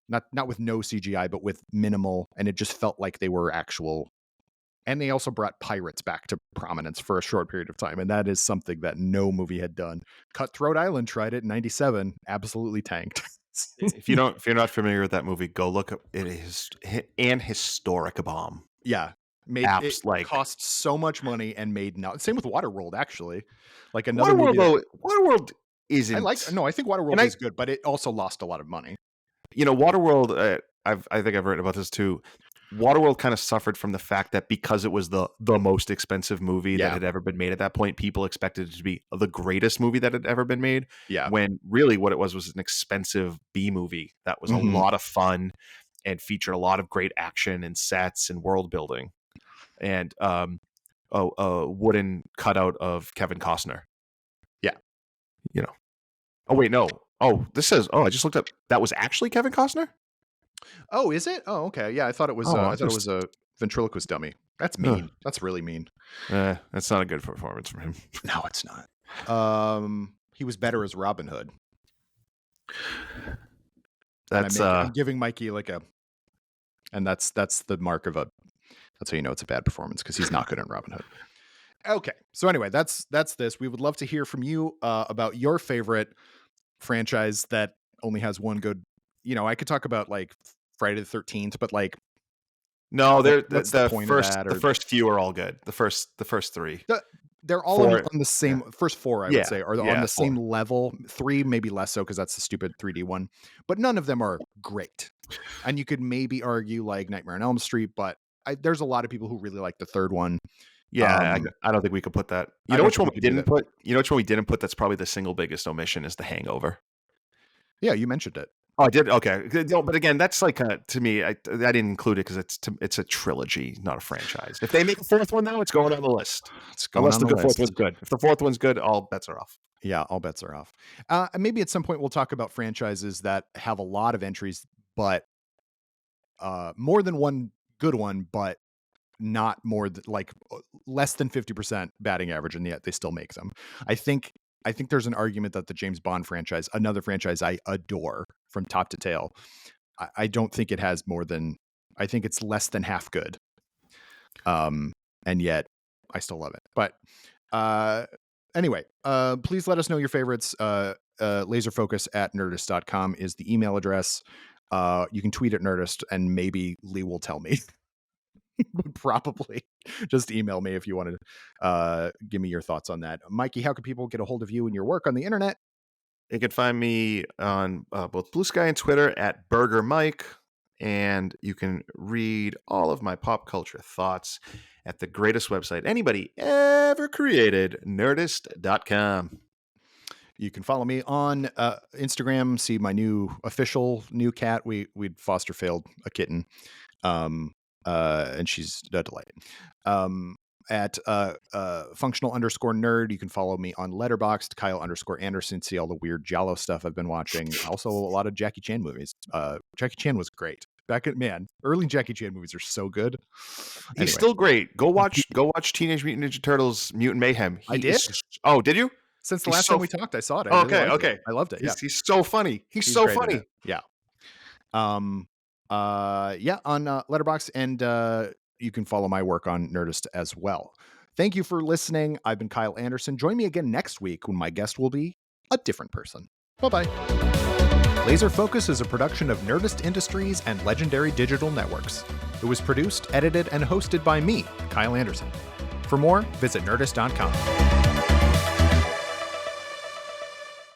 not with no CGI, but with minimal, and it just felt like they were actual. And they also brought pirates back to prominence for a short period of time, and that is something that no movie had done. Cutthroat Island tried it in '97, absolutely tanked.
If you're not familiar with that movie, go look up. It is an historic bomb.
Yeah, made it
Apps like
cost so much money and made no. Same with Waterworld, actually, like another
Waterworld,
movie that
though. Waterworld
I like.
isn't,
No, I think
and
Waterworld is good, but it also lost a lot of money.
Waterworld. I think I've written about this too. Waterworld kind of suffered from the fact that because it was the most expensive movie that
Yeah,
had ever been made at that point, people expected it to be the greatest movie that had ever been made.
yeah.
When really what it was an expensive B movie that was a
Hmm.
lot of fun, and featured a lot of great action and sets and world building, and a wooden cutout of Kevin Costner.
Yeah.
You know. Oh wait, no. Oh, this says. Oh, I just looked up. That was actually Kevin Costner.
Oh, is it? Oh, okay. Yeah, I thought it was.
Oh,
I thought it was a ventriloquist dummy. That's mean. That's really mean.
That's not a good performance from him.
No, it's not. He was better as Robin Hood.
That's
I'm giving Mikey like a, and that's the mark of a. That's how you know it's a bad performance, because he's not good in Robin Hood. Okay, so anyway, that's this. We would love to hear from you about your favorite franchise that only has one good. I could talk about like Friday the 13th, but like,
no,
what's the point of that?
The first few are all good. The first three.
They're all on the same. Yeah. First four, I would say, are on the same level. 3 maybe less so, because that's the stupid 3D one. But none of them are great. And you could maybe argue like Nightmare on Elm Street, but there's a lot of people who really like the third one.
Yeah, I don't think we could put that. You know which one we didn't put? You know which one we didn't put? That's probably the single biggest omission is The Hangover.
Yeah, you mentioned it.
Oh, I did. Okay, but again, that's like to me. I didn't include it because it's a trilogy, not a franchise. If they make a fourth one now, it's going on the list. Unless the fourth one's good. If the fourth one's good, all bets are off.
Yeah, all bets are off. Maybe at some point we'll talk about franchises that have a lot of entries, but more than one good one, but not more like less than 50% batting average, and yet they still make them. I think there's an argument that the James Bond franchise, another franchise I adore from top to tail, I don't think it has more than, I think it's less than half good. And yet I still love it. But anyway, please let us know your favorites. Laserfocus@nerdist.com is the email address. You can tweet at Nerdist, and maybe Lee will tell me. Probably just email me if you want to give me your thoughts on that. Mikey, how can people get a hold of you and your work on the internet?
You can find me on both Blue Sky and Twitter at Burger Mike, and you can read all of my pop culture thoughts at the greatest website anybody ever created, Nerdist.com.
You can follow me on Instagram, see my official new cat. We'd foster failed a kitten. And she's a delight. At functional_nerd, you can follow me on Letterboxd, Kyle_Anderson, see all the weird Giallo stuff I've been watching. Also, a lot of Jackie Chan movies. Jackie Chan was great. Early Jackie Chan movies are so good.
He's still great. Go watch Teenage Mutant Ninja Turtles Mutant Mayhem.
I did?
Oh, did you?
Since the last time we talked, I saw it.
Okay.
I loved it. Yeah.
He's so funny. He's so funny.
Yeah. On Letterboxd, and you can follow my work on Nerdist as well. Thank you for listening. I've been Kyle Anderson. Join me again next week when my guest will be a different person. Bye-bye. Laser Focus is a production of Nerdist Industries and Legendary Digital Networks. It was produced, edited, and hosted by me, Kyle Anderson. For more, visit Nerdist.com.